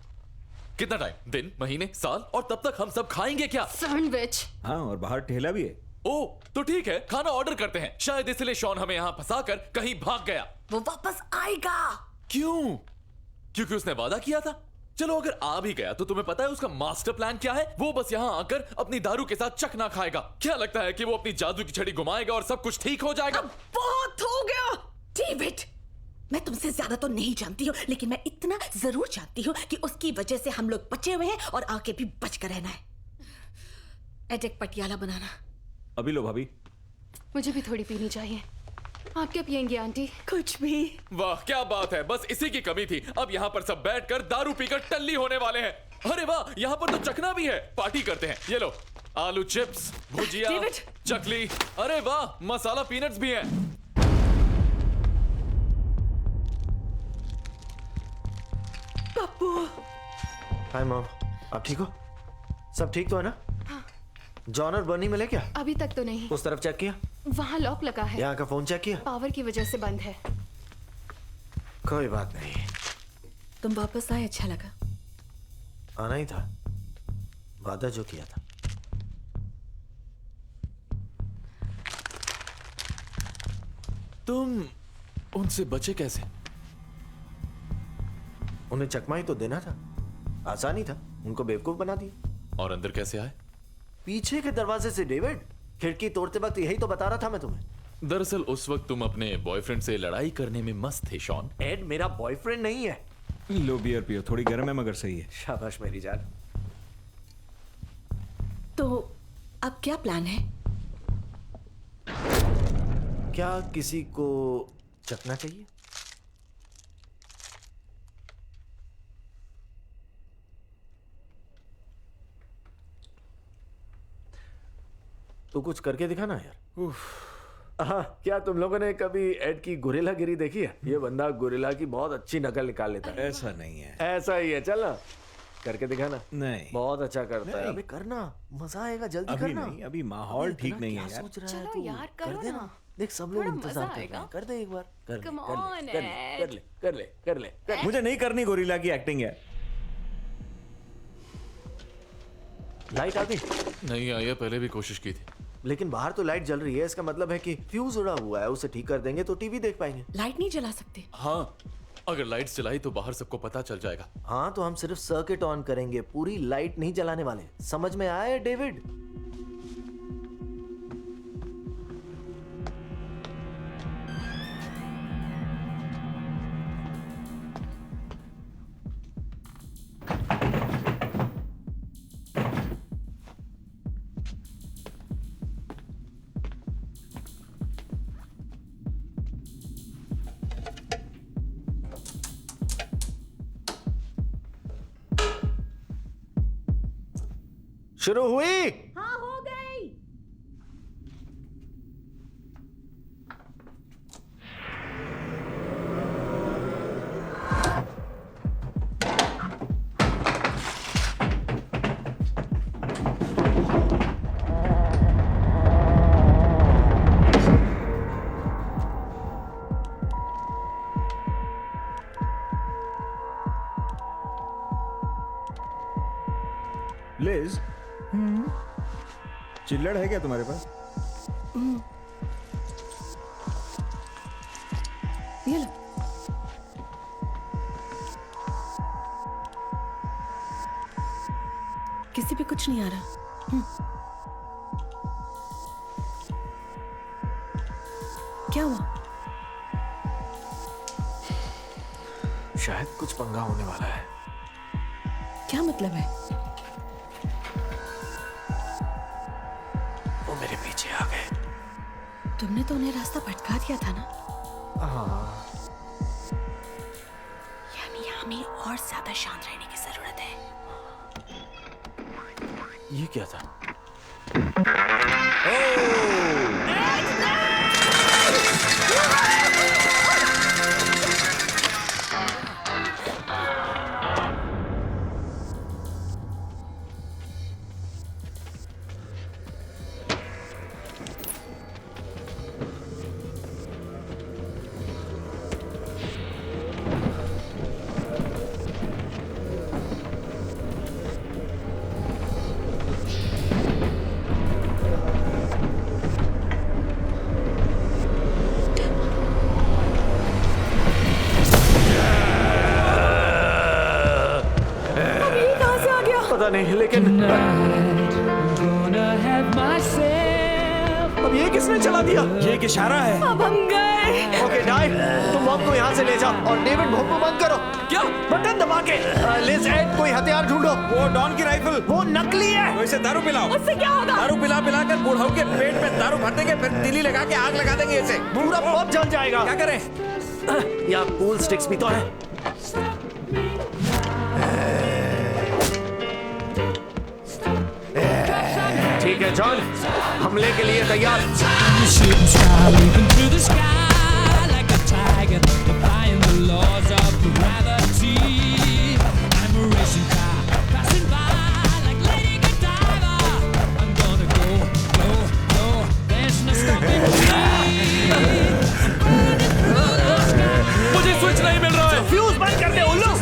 कितना टाइम? दिन, महीने, साल? और तब तक हम सब खाएंगे क्या? सैंडविच। हाँ और बाहर ठेला भी है। ओ तो ठीक है, खाना ऑर्डर करते हैं। शायद इसलिए शॉन हमें यहाँ फंसाकर कहीं भाग गया। वो वापस आएगा। क्यों? क्योंकि उसने वादा किया था। चलो अगर आ भी गया तो तुम्हें पता है उसका मास्टर प्लान क्या है? वो बस यहाँ आकर अपनी दारू के साथ चखना खाएगा। क्या लगता है कि वो अपनी जादू की छड़ी घुमाएगा और सब कुछ ठीक हो जाएगा? अब बहुत हो गया डेविड। मैं तुमसे ज्यादा तो नहीं जानती हूँ, लेकिन मैं इतना जरूर जानती हूँ कि उसकी वजह से हम लोग बचे हुए हैं और आगे भी बच कर रहना है। एडेक पटियाला बनाना। अभी लो भाभी। मुझे भी थोड़ी पीनी चाहिए। आप क्या पियेंगे आंटी? कुछ भी। वाह क्या बात है, बस इसी की कमी थी। अब यहाँ पर सब बैठकर दारू पीकर टल्ली होने वाले हैं। अरे वाह, यहाँ पर तो चखना भी है। पार्टी करते हैं। ये लो, आलू चिप्स, भुजिया, चकली। अरे वाह, मसाला पीनट्स भी हैं। पप्पू। हाय मॉम, आप ठीक हो? सब ठीक तो है ना? हाँ। जॉन और बर्नी मिले क्या? अभी तक तो नहीं। उस तरफ चेक किया? वहाँ लॉक लगा है। यहाँ का फोन चेक किया? पावर की वजह से बंद है। कोई बात नहीं। तुम वापस आए, अच्छा लगा। आना ही था, वादा जो किया था। तुम उनसे बचे कैसे? उन्हें चकमा ही तो देना था, आसान ही था, उनको बेवकूफ बना दिया। और अंदर कैसे आए? पीछे के दरवाजे से डेविड, खिड़की तोड़ते वक्त यही तो बता रहा था मैं तुम्हें। दरअसल उस वक्त तुम अपने बॉयफ्रेंड से लड़ाई करने में मस्त थे शॉन। एड मेरा बॉयफ्रेंड नहीं है। लो बियर पियो, थोड़ी गर्म है मगर सही है। शाबाश मेरी जान। तो अब क्या प्लान है? क्या किसी को चखना चाहिए? तो कुछ करके दिखाना यार। हाँ, क्या तुम लोगों ने कभी एड की गोरिल्ला गिरी देखी है? ये बंदा गोरिल्ला की बहुत अच्छी नकल निकाल लेता है। ऐसा नहीं है। ऐसा ही है, चल ना करके दिखाना। नहीं, बहुत अच्छा करता है। नहीं। अबे करना, मजा आएगा, जल्दी अभी करना। नहीं, अभी माहौल अबे ठीक इतना नहीं क्या है यार। सोच रहा है चलो तू? यार, कर करो देना। ना। देख सब लोग थोड़ा इंतजार मजा कर रहे आएगा। हैं। कर दे एक बार। कर ले, Come कर ले, on, कर ले, Ed. कर ले, कर ले, कर ले, कर ले। मुझे नहीं करनी गोरिल्ला की एक्टिंग है। लाइट आ गई? नहीं आई है, पहले भी कोशिश की थी। लेकिन बाहर तो लाइट जल रही है, इसका मतलब है कि फ्यूज उड़ा हुआ है। उसे ठीक कर देंगे तो टीवी देख पाएंगे। लाइट नहीं जला सकते? हाँ, अगर लाइट्स जलाई तो बाहर सबको पता चल जाएगा। हाँ, तो हम सिर्फ सर्किट ऑन करेंगे, पूरी लाइट नहीं जलाने वाले। समझ में आया है डेविड? शुरू हुई? हाँ, हो गई। लिज, चिल्लड़ है क्या तुम्हारे पास? ये लो। किसी पे कुछ नहीं आ रहा। क्या हुआ? शायद कुछ पंगा होने वाला है। क्या मतलब है? वो मेरे पीछे आ गए। तुमने तो उन्हें रास्ता भटका दिया था ना? हाँ। यानी हमें और ज्यादा शांत रहने की जरूरत है। ये क्या था? पता नहीं, लेकिन अब ये किसने चला दिया? ये एक इशारा है। अब हम गए। ओके डाई, तुम बॉब को यहाँ से ले जाओ और डेविड बॉब को बंद करो। क्या? बटन दबा के। लिज, एड, कोई हथियार ढूंढो। वो डॉन की राइफल। वो नकली है। तो इसे दारू पिलाओ। उससे क्या होगा? दारू पिला पिला कर बूढ़ों के पेट में दारू भर देंगे, फिर तीली लगा के आग लगा देंगे इसे। पूरा पॉप जल जाएगा। क्या करें? यहाँ कूल स्टिक्स भी तो है। ठीक है जॉन, हमले के लिए तैयार। मुझे स्विच नहीं मिल रहा है। फ्यूज बंद कर दे उल्लू।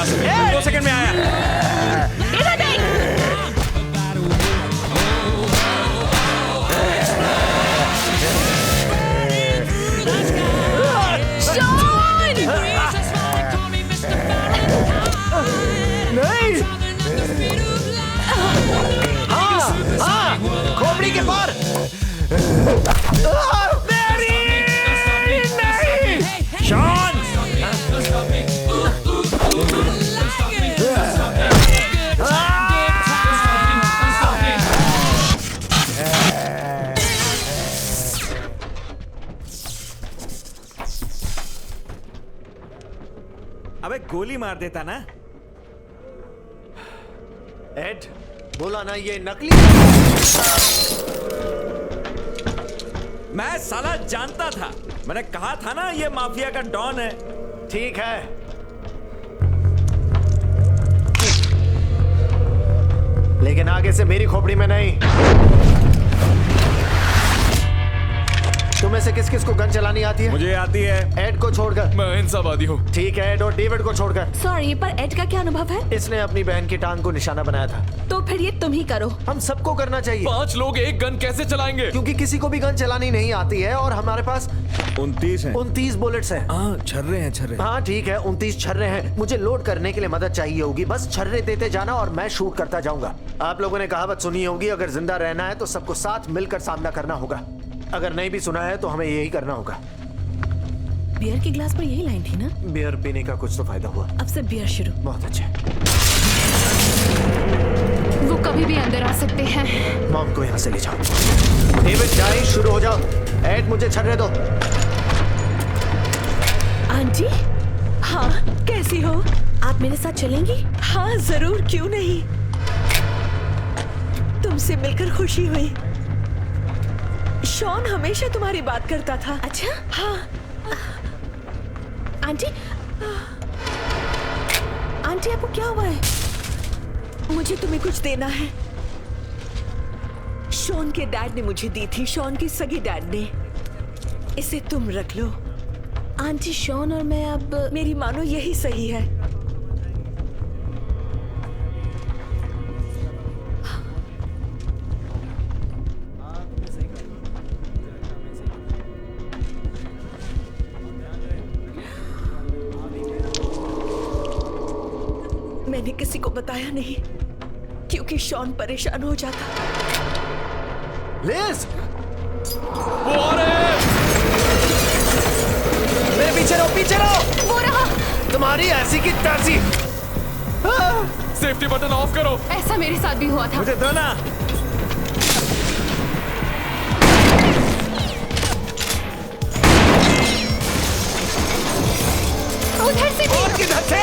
पास है। 2 सेकंड में आया। इधर देख। नहीं। हाँ, खोपड़ी के पार। मेरी नहीं। शॉन। अबे गोली मार देता ना। एड, बोला ना ये नकली। मैं साला जानता था। मैंने कहा था ना ये माफिया का डॉन है। ठीक है, लेकिन आगे से मेरी खोपड़ी में नहीं। तुम्हें से किस किस को गन चलानी आती है? मुझे आती है। एड को छोड़कर। मैं इंसावादी हूँ। ठीक है, एड और डेविड को छोड़कर। सॉरी, पर एड का क्या अनुभव है? इसने अपनी बहन की टांग को निशाना बनाया था। तो फिर ये तुम ही करो। हम सबको करना चाहिए। 5 लोग एक गन कैसे चलाएंगे? क्योंकि किसी को भी गन चलानी नहीं आती है और हमारे पास 29 है। 29 बुलेट्स हैं। हाँ, छर्रे हैं, छर्रे। हाँ ठीक है, 29 छर्रे हैं। मुझे लोड करने के लिए मदद चाहिए होगी। बस छर्रे देते जाना और मैं शूट करता जाऊंगा। आप लोगों ने कहावत सुनी होगी, अगर जिंदा रहना है तो सबको साथ मिलकर सामना करना होगा। अगर नहीं भी सुना है तो हमें यही करना होगा। बियर के ग्लास पर यही लाइन थी ना? बियर पीने का कुछ तो फायदा हुआ। अब से बियर शुरू। बहुत अच्छे। वो कभी भी अंदर आ सकते हैं। मॉम को यहाँ से ले जाओ। डेविड, जाए, शुरू हो जाओ। एड, मुझे छर्रे दो। आंटी, हाँ कैसी हो? आप मेरे साथ चलेंगी? हाँ जरूर, क्यों नहीं। तुमसे मिलकर खुशी हुई। शॉन हमेशा तुम्हारी बात करता था। अच्छा? हाँ। आंटी, आंटी आपको क्या हुआ है? मुझे तुम्हें कुछ देना है। शॉन के डैड ने मुझे दी थी, शॉन की सगी डैड ने। इसे तुम रख लो। आंटी, शॉन और मैं अब... मेरी मानो यही सही है। मैंने किसी को बताया नहीं क्योंकि शॉन परेशान हो जाता। लिज! वो आ रहे हैं! मेरे पीछे रहो, पीछे रहो! वो रहा! तुम्हारी ऐसी की तैसी! सेफ्टी बटन ऑफ करो। ऐसा मेरे साथ भी हुआ था। मुझे दो ना। उधर से भी। और किधर से?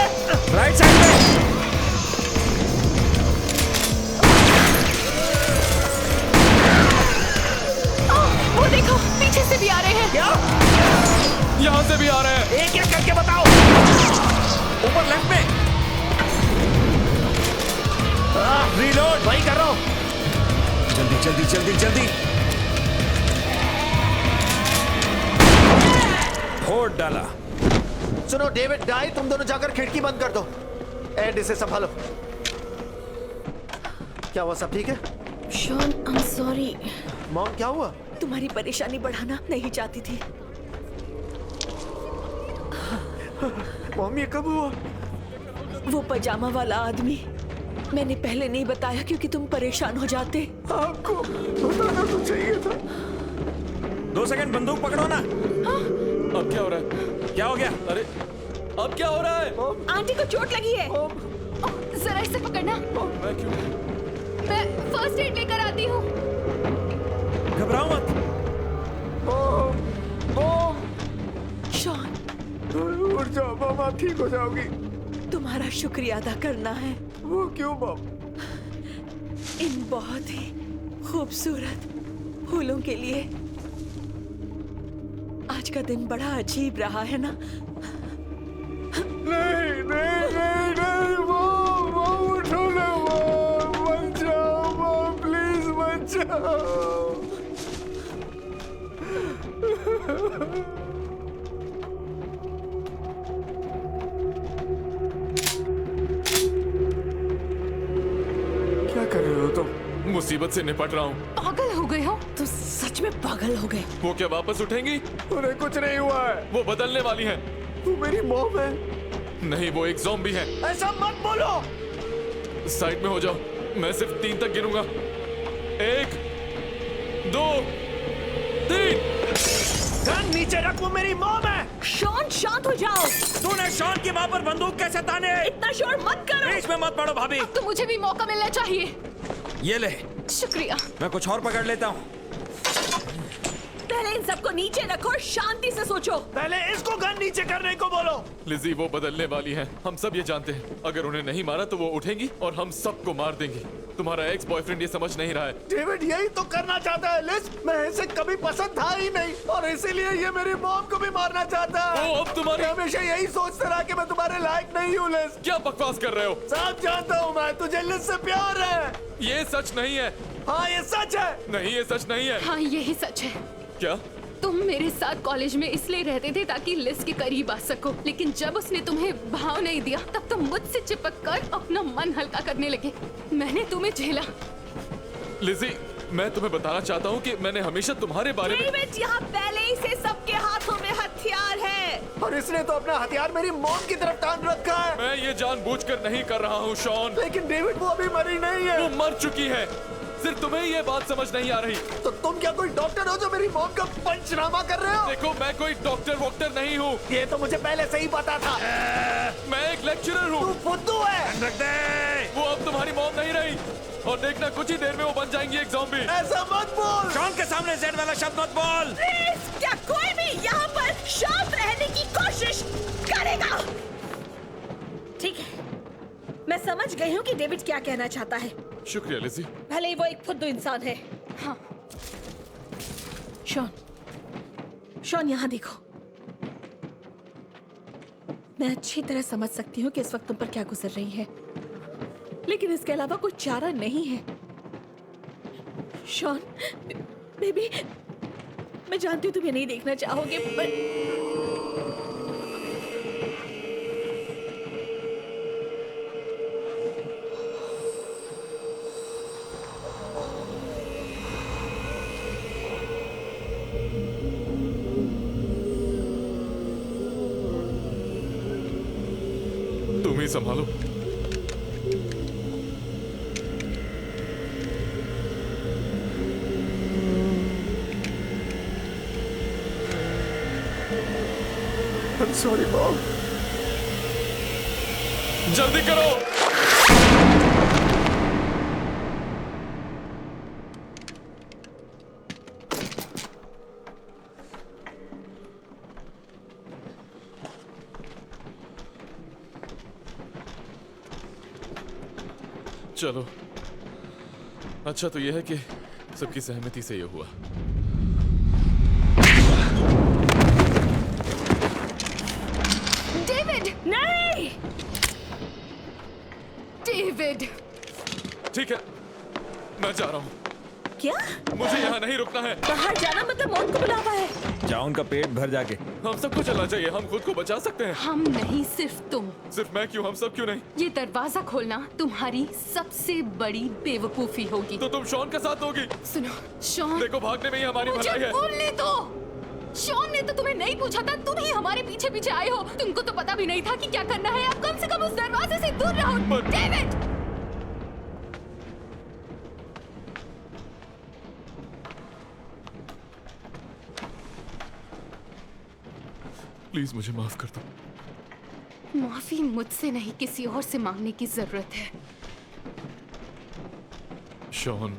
राइट साइड में। वो देखो, पीछे से भी आ रहे हैं। क्या? यहाँ से भी आ रहे हैं। एक एक करके बताओ। ऊपर लेफ्ट में। रीलोड वही कर रहा हूँ। जल्दी जल्दी जल्दी जल्दी। फोड़ डाला। सुनो डेविड, डाई, तुम दोनों जाकर खिड़की बंद कर दो। एड, इसे संभालो। क्या हुआ, सब ठीक है? Shaun, I am sorry. Mom, क्या हुआ? तुम्हारी परेशानी बढ़ाना नहीं चाहती थी। मॉम, ये कब हुआ? वो पजामा वाला आदमी। मैंने पहले नहीं बताया क्योंकि तुम परेशान हो जाते। आपको बताना तो चाहिए था। 2 सेकंड, बंदूक पकड़ो ना। अब क्या हो रहा है? क्या हो गया? अरे अब क्या हो रहा है? आंटी को चोट लगी है। जरा इसे पकड़ना। मैं क्यों? मैं फर्स्ट एड लेकर आती हूँ। घबराओ मत। शॉन, उठ जाओ मामा, ठीक हो जाओगी। तुम्हारा शुक्रिया अदा करना है। वो क्यों मॉम? इन बहुत ही खूबसूरत फूलों के लिए। आज का दिन बड़ा अजीब रहा है ना? नहीं नहीं नहीं नहीं, मॉम उठो ना, मॉम मत जाओ, मॉम प्लीज मत जाओ। मुसीबत से निपट रहा हूँ। पागल हो गए हो? तुम सच में पागल हो गए। वो क्या वापस उठेंगी? उन्हें कुछ नहीं हुआ है। वो बदलने वाली हैं। तू मेरी मॉम है। नहीं, वो एक ज़ॉम्बी है। ऐसा मत बोलो। साइड में हो जाओ, मैं सिर्फ 3 तक गिनूंगा। 1 2 3। गन नीचे रख, वो मेरी मॉम है। शॉन शांत हो जाओ। तूने शॉन की मां पर बंदूक कैसे ताने? इतना शोर मत करो। बीच में मत पड़ो भाभी। तो मुझे भी मौका मिलना चाहिए। ये ले। शुक्रिया। मैं कुछ और पकड़ लेता हूँ। पहले इन सबको नीचे रखो और शांति से सोचो। पहले इसको गन नीचे करने को बोलो। लिज़ी, वो बदलने वाली हैं। हम सब ये जानते हैं। अगर उन्हें नहीं मारा तो वो उठेंगी और हम सबको मार देंगी। तुम्हारा एक्स बॉयफ्रेंड ये समझ नहीं रहा है। डेविड यही तो करना चाहता है लिज। मैं इसे कभी पसंद था ही नहीं और इसीलिए ये मेरी मॉम को भी मारना चाहता है। वो अब तुम्हारी हमेशा यही सोचता रहा कि मैं तुम्हारे लायक नहीं हूँ लिज। क्या बकवास कर रहे हो? सब जानता हूँ मैं, तुझे लिज से प्यार है। ये सच नहीं है। हाँ ये सच है। नहीं, ये सच नहीं है। हाँ यही सच है। क्या? तुम मेरे साथ कॉलेज में इसलिए रहते थे ताकि लिज के करीब आ सको, लेकिन जब उसने तुम्हें भाव नहीं दिया तब तुम मुझसे चिपक कर अपना मन हल्का करने लगे। मैंने तुम्हें झेला। लिज़ी, मैं तुम्हें बताना चाहता हूँ कि मैंने हमेशा तुम्हारे बारे में। डेविड, यहाँ पहले ही से सबके हाथों में हथियार है और इसने तो अपना हथियार मेरी मॉम की तरफ तान रखा है। मैं ये जानबूझकर नहीं कर रहा हूँ शॉन। लेकिन डेविड वो अभी मरी नहीं है। वो मर चुकी है। सिर्फ तुम्हें ये बात समझ नहीं आ रही। तो तुम क्या कोई डॉक्टर हो जो मेरी मॉम का पंचनामा कर रहे हो? देखो, मैं कोई डॉक्टर वॉक्टर नहीं हूँ। ये तो मुझे पहले से ही पता था। मैं एक लेक्चरर हूँ। तू फुद्दू है। रख दे। वो अब तुम्हारी मॉम नहीं रही और देखना कुछ ही देर में वो बन जाएंगी एक ज़ॉम्बी। ऐसा मत बोल। शॉन के सामने जेड वाला शब्द मत बोल। प्लीज, क्या कोई भी यहाँ पर शांत रहने की कोशिश करेगा? ठीक है, मैं समझ गई हूँ कि डेविड क्या कहना चाहता है। शुक्रिया लिज़ी। भले ही वो एक फुद्दू इंसान है। हाँ। शॉन यहाँ देखो। मैं अच्छी तरह समझ सकती हूँ कि इस वक्त तुम पर क्या गुजर रही है, लेकिन इसके अलावा कोई चारा नहीं है। शॉन, बेबी, मैं जानती हूँ तुम ये नहीं देखना चाहोगे, पर तुम ही संभालो। I'm sorry, Mom. जल्दी करो। चलो, अच्छा तो यह है कि सबकी सहमति से ये हुआ। डेविड! नहीं! डेविड! ठीक है, मैं जा रहा हूँ। क्या? मुझे यहाँ नहीं रुकना है। बाहर जाना मतलब मौत को बुलावा है। जाओ, उनका पेट भर जाके। हम सबको चलना चाहिए। हम खुद को बचा सकते हैं। हम नहीं, सिर्फ तुम। सिर्फ मैं क्यों? हम सब क्यों नहीं? ये दरवाजा खोलना तुम्हारी सबसे बड़ी बेवकूफी होगी। तो तुम शॉन के साथ होगी। सुनो, शॉन, देखो भागने में ही हमारी मुझे भलाई है। बोलने दो। शॉन ने तो तुम्हें नहीं पूछा था, तुम ही हमारे पीछे पीछे आए हो। तुमको तो पता भी नहीं था कि क्या करना है। अब कम से कम उस दरवाजे से दूर रहो। डेविड! प्लीज मुझे माफ कर दो। माफी मुझसे नहीं, किसी और से मांगने की जरूरत है। शॉन,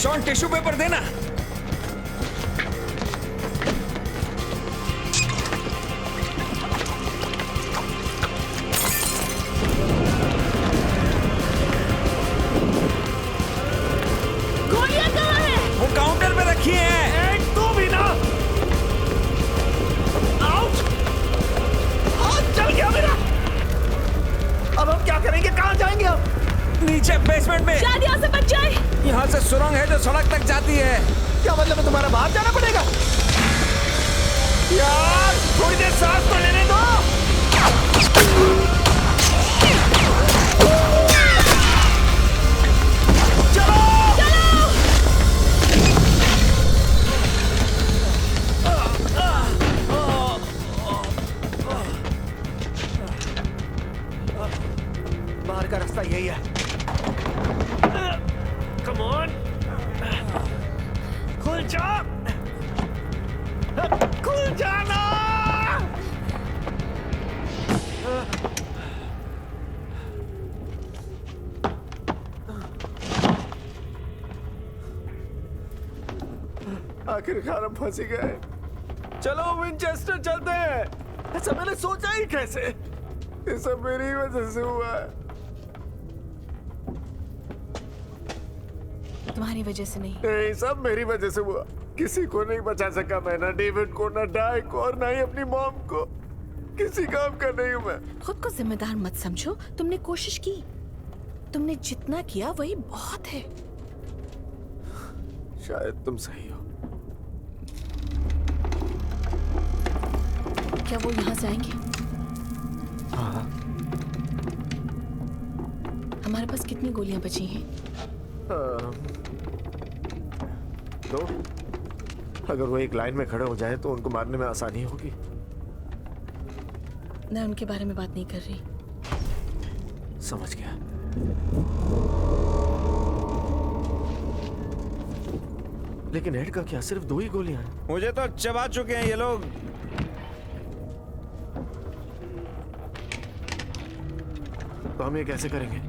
शॉन टिश्यू पेपर देना। गोलियां कहाँ हैं? वो काउंटर पे रखी है। तू भी ना। आउच! हाथ चल गया मेरा। अब हम क्या करेंगे? कहाँ जाएंगे हम? नीचे बेसमेंट में। शायद यहाँ से बच जाए। यहाँ से सुरंग है जो सड़क तक जाती है। क्या मतलब है तुम्हारा? बाहर जाना पड़ेगा यार। थोड़ी देर सांस तो लेने दो। चलो चलो। बाहर का रास्ता यही है। कम ऑन, खुल जा, खुल जाना। आखिरकार हम फंस ही गए। चलो विंचेस्टर चलते हैं। ऐसा मैंने सोचा ही कैसे? ये सब मेरी वजह से हुआ है। तुम्हारी वजह से नहीं। नहीं, सब मेरी वजह से हुआ। किसी को नहीं बचा सका मैं, ना डेविड को, ना डाई को, और ना ही अपनी मॉम को। किसी काम का नहीं हूं मैं। खुद को जिम्मेदार मत समझो। तुमने कोशिश की, तुमने जितना किया वही बहुत है। शायद तुम सही हो। क्या वो यहाँ से आएंगे? हाँ। हमारे पास कितनी गोलियां बची हैं? दो। अगर वो एक लाइन में खड़े हो जाए तो उनको मारने में आसानी होगी। मैं उनके बारे में बात नहीं कर रही। समझ गया। लेकिन एड का क्या? सिर्फ 2 ही गोलियां हैं। मुझे तो चबा चुके हैं ये लोग। तो हम ये कैसे करेंगे?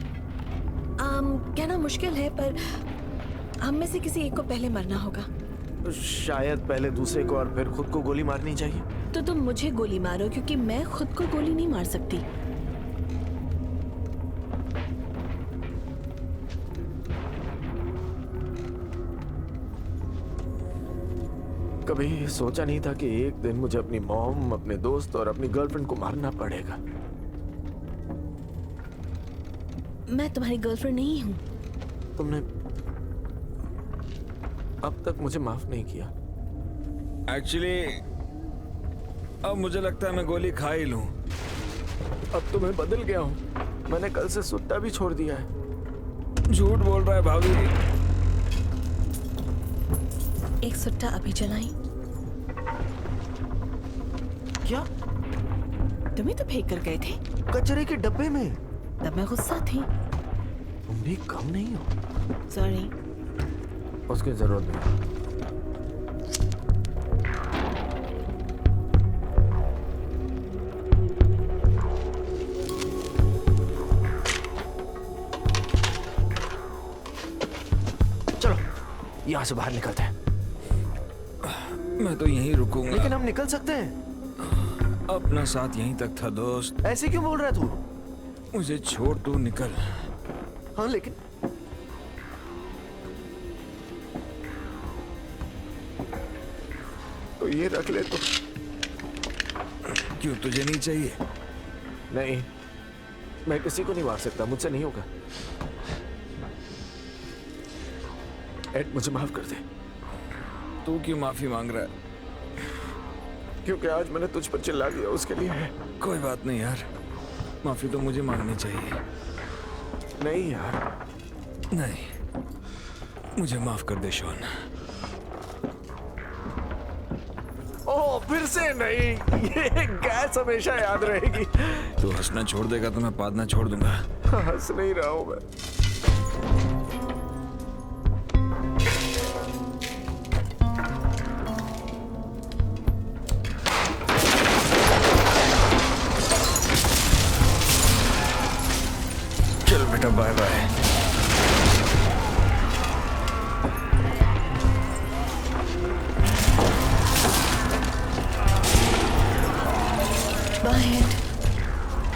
कहना मुश्किल है, पर हम में से किसी एक को पहले मरना होगा। शायद पहले दूसरे को और फिर खुद को गोली मारनी चाहिए। तो तुम मुझे गोली मारो, क्योंकि मैं खुद को गोली नहीं मार सकती। कभी सोचा नहीं था कि एक दिन मुझे अपनी मॉम, अपने दोस्त और अपनी गर्लफ्रेंड को मारना पड़ेगा। मैं तुम्हारी गर्लफ्रेंड नहीं हूँ। तुमने अब तक मुझे माफ नहीं किया। एक्चुअली अब मुझे लगता है मैं गोली खा ही लूं। अब तो मैं बदल गया हूँ। मैंने कल से सुट्टा भी छोड़ दिया है। झूठ बोल रहा है भाभी। एक सुट्टा अभी जलाई। क्या? तुम ही तो फेंक कर गए थे कचरे के डब्बे में। तब मैं गुस्सा थी। तुम भी कम नहीं हो। सॉरी। उसकी जरूरत नहीं। चलो यहां से बाहर निकलते हैं। मैं तो यहीं रुकूंगा। लेकिन हम निकल सकते हैं। अपना साथ यहीं तक था दोस्त। ऐसे क्यों बोल रहा है तू? मुझे छोड़, तू निकल। हाँ लेकिन तो ये रख ले तो। क्यों, तुझे नहीं चाहिए? नहीं, मैं किसी को नहीं मार सकता। मुझसे नहीं होगा। एड मुझे माफ कर दे। तू क्यों माफी मांग रहा है? क्योंकि आज मैंने तुझ पर चिल्ला दिया, उसके लिए है। कोई बात नहीं यार, माफी तो मुझे मांगनी चाहिए। नहीं यार। नहीं, मुझे माफ कर दे शॉन। ओह, फिर से नहीं। ये गैस हमेशा याद रहेगी। तू हंसना छोड़ देगा तो मैं पादना छोड़ दूंगा। हंस नहीं रहा हूं मैं। चल बेटा, बाय बाय।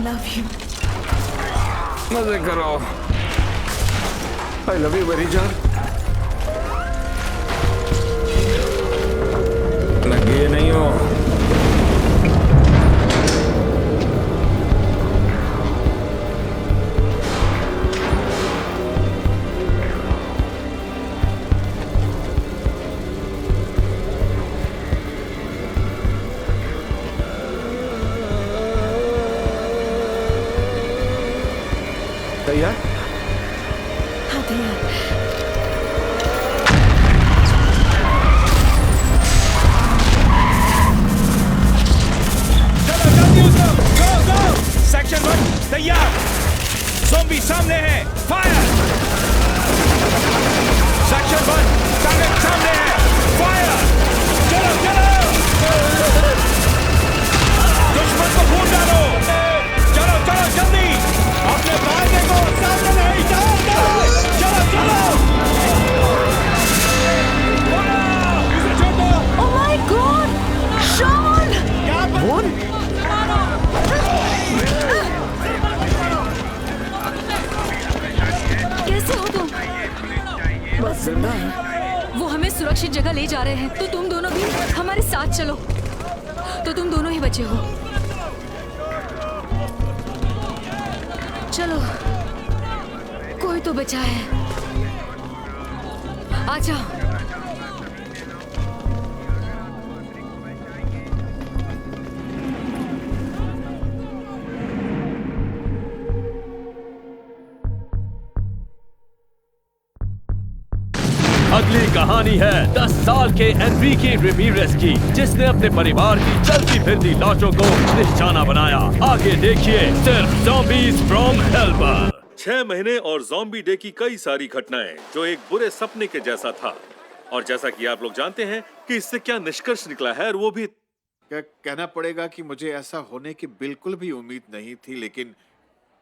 Love you. मजे करो। आई लव यू मेरी जान। लगे नहीं हो। तैयार? हाँ तैयार। सेक्शन 1 तैयार। ज़ॉम्बी सामने है। फायर। सेक्शन 1 टारगेट सामने है। फायर। चलो चलो। दुश्मन को भून डालो। चलो चलो जल्दी। अपने भागे को सामने नहीं जाओगे। चलो चलो। इसे छोड़ दो। Oh my God! शॉन! क्या भून? कैसे हो तुम? बस जिंदा है। वो हमें सुरक्षित जगह ले जा रहे हैं, तो तुम दोनों भी हमारे साथ चलो। तो तुम दोनों ही बचे हो। चलो, कोई तो बचा है। आजा। अगली कहानी है 10 साल के एनरिके रेमिरेज की, जिसने अपने परिवार की चलती फिरती लाशों को निशाना बनाया। आगे देखिए सिर्फ ज़ॉम्बीज़ फ्रॉम हेल पर। 6 महीने और ज़ॉम्बी डे की कई सारी घटनाएं जो एक बुरे सपने के जैसा था, और जैसा कि आप लोग जानते हैं कि इससे क्या निष्कर्ष निकला है, और वो भी क्या कहना पड़ेगा कि मुझे ऐसा होने की बिल्कुल भी उम्मीद नहीं थी, लेकिन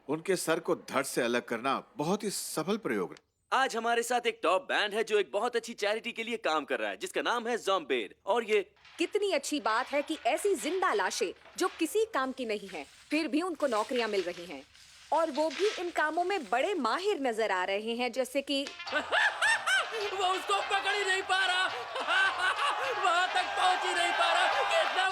उनके सर को धड़ से अलग करना बहुत ही सफल प्रयोग है। आज हमारे साथ एक टॉप बैंड है जो एक बहुत अच्छी चैरिटी के लिए काम कर रहा है, जिसका नाम है ज़ॉम्बेड। और ये कितनी अच्छी बात है कि ऐसी जिंदा लाशें जो किसी काम की नहीं हैं, फिर भी उनको नौकरियां मिल रही हैं, और वो भी इन कामों में बड़े माहिर नजर आ रहे हैं, जैसे कि वो उसको पकड़ ही नहीं पा रहा। वहां तक पहुंच ही नहीं पा रहा। कितना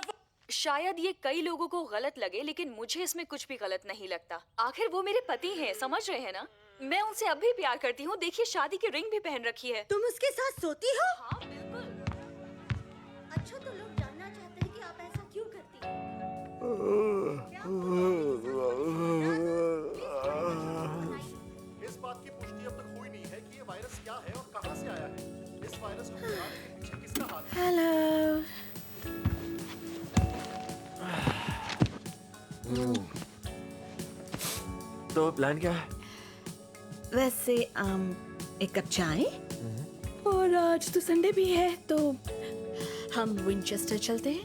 शायद ये कई लोगों को गलत लगे, लेकिन मुझे इसमें कुछ भी गलत नहीं लगता। आखिर वो मेरे पति हैं, समझ रहे हैं ना? मैं उनसे अब भी प्यार करती हूँ। देखिए, शादी की रिंग भी पहन रखी है। तुम उसके साथ सोती हो? हाँ बिल्कुल। अच्छा, तो लोग जानना चाहते हैं कि आप ऐसा क्यों करती हैं? इस बात की पुष्टि अब तक हुई नहीं है कि ये वायरस क्या है और कहां से आया है। इस वायरस को फैलाने के पीछे किसका हाथ है? हेलो। तो प्लान क्या है? वैसे एक कप चाय, और आज तो संडे भी है, तो हम विंचेस्टर चलते हैं,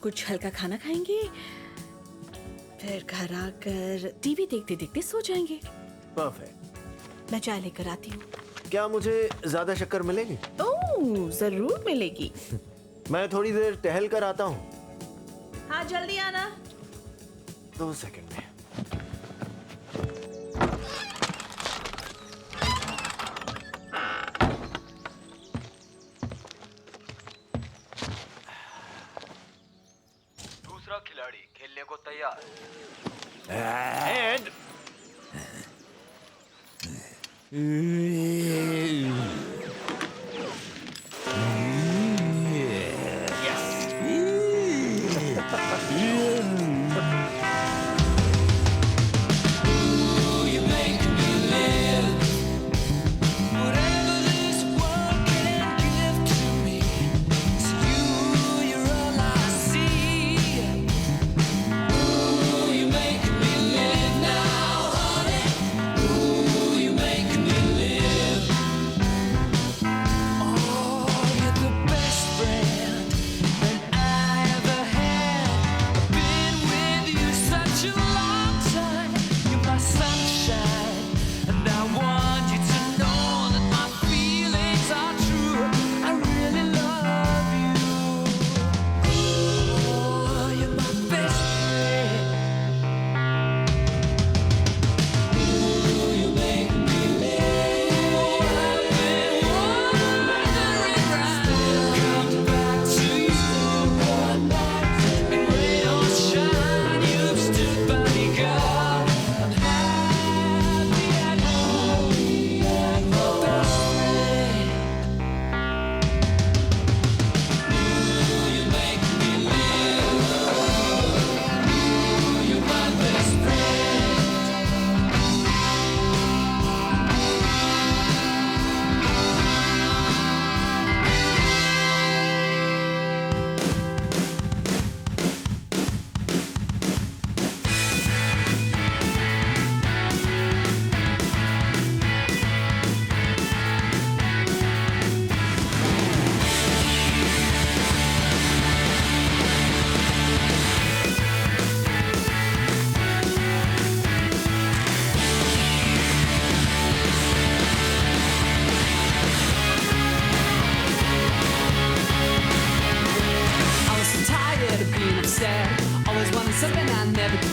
कुछ हल्का खाना खाएंगे, फिर घर आकर टीवी देखते देखते सो जाएंगे। परफेक्ट। मैं चाय लेकर आती हूँ। क्या मुझे ज्यादा शक्कर मिलेगी? ओह, जरूर मिलेगी। मैं थोड़ी देर टहल कर आता हूँ। हाँ, जल्दी आना। 2 सेकंड में। दूसरा खिलाड़ी खेलने को तैयार। And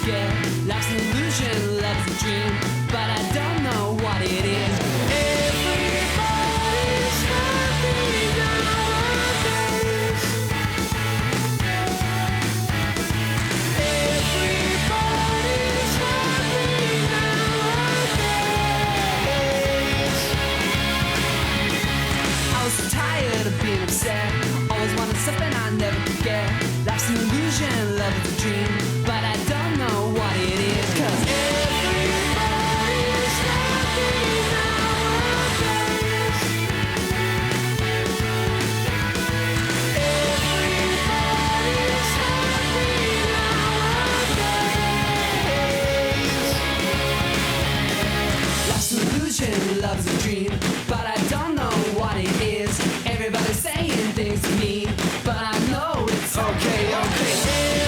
forget. Life's an illusion, love's a dream, but I don't know what it is. Everybody's happy nowadays. Everybody's happy nowadays. I was so tired of being upset. Always wanted something I never could get. Life's an illusion, love is a dream, but I don't know what it is. 'Cause everybody's happy nowadays. Everybody's happy nowadays. Life's an illusion, love's a dream, but I don't know what it is. Everybody's saying things to me, but I know it's okay, okay.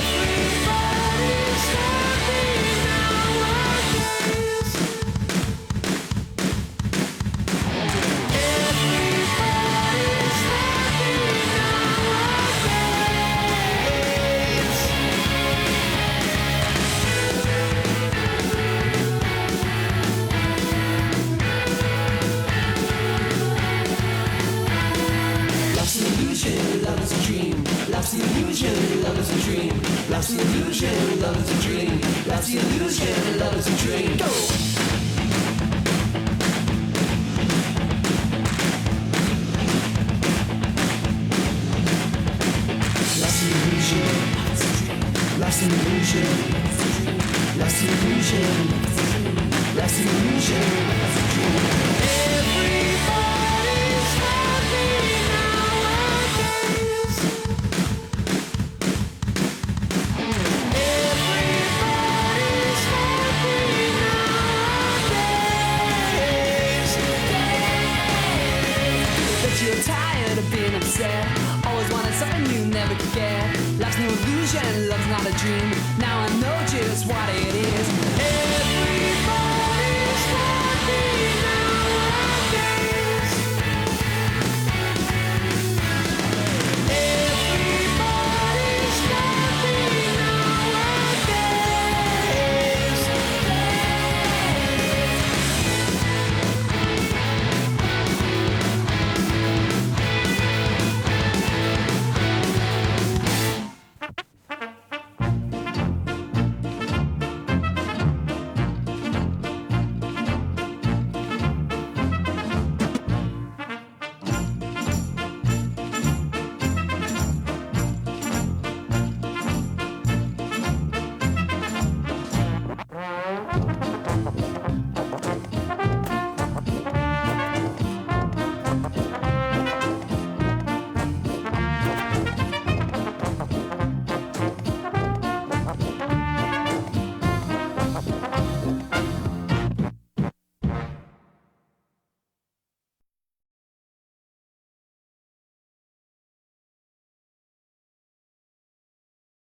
Everybody's happy nowadays. Everybody's happy nowadays. Life's an illusion, love is a dream. Life's an illusion, love is a dream. Life's an illusion, love is a dream. Life's an illusion, love is a dream. Go! Life's an illusion, life's an illusion, life's an illusion, life's an illusion.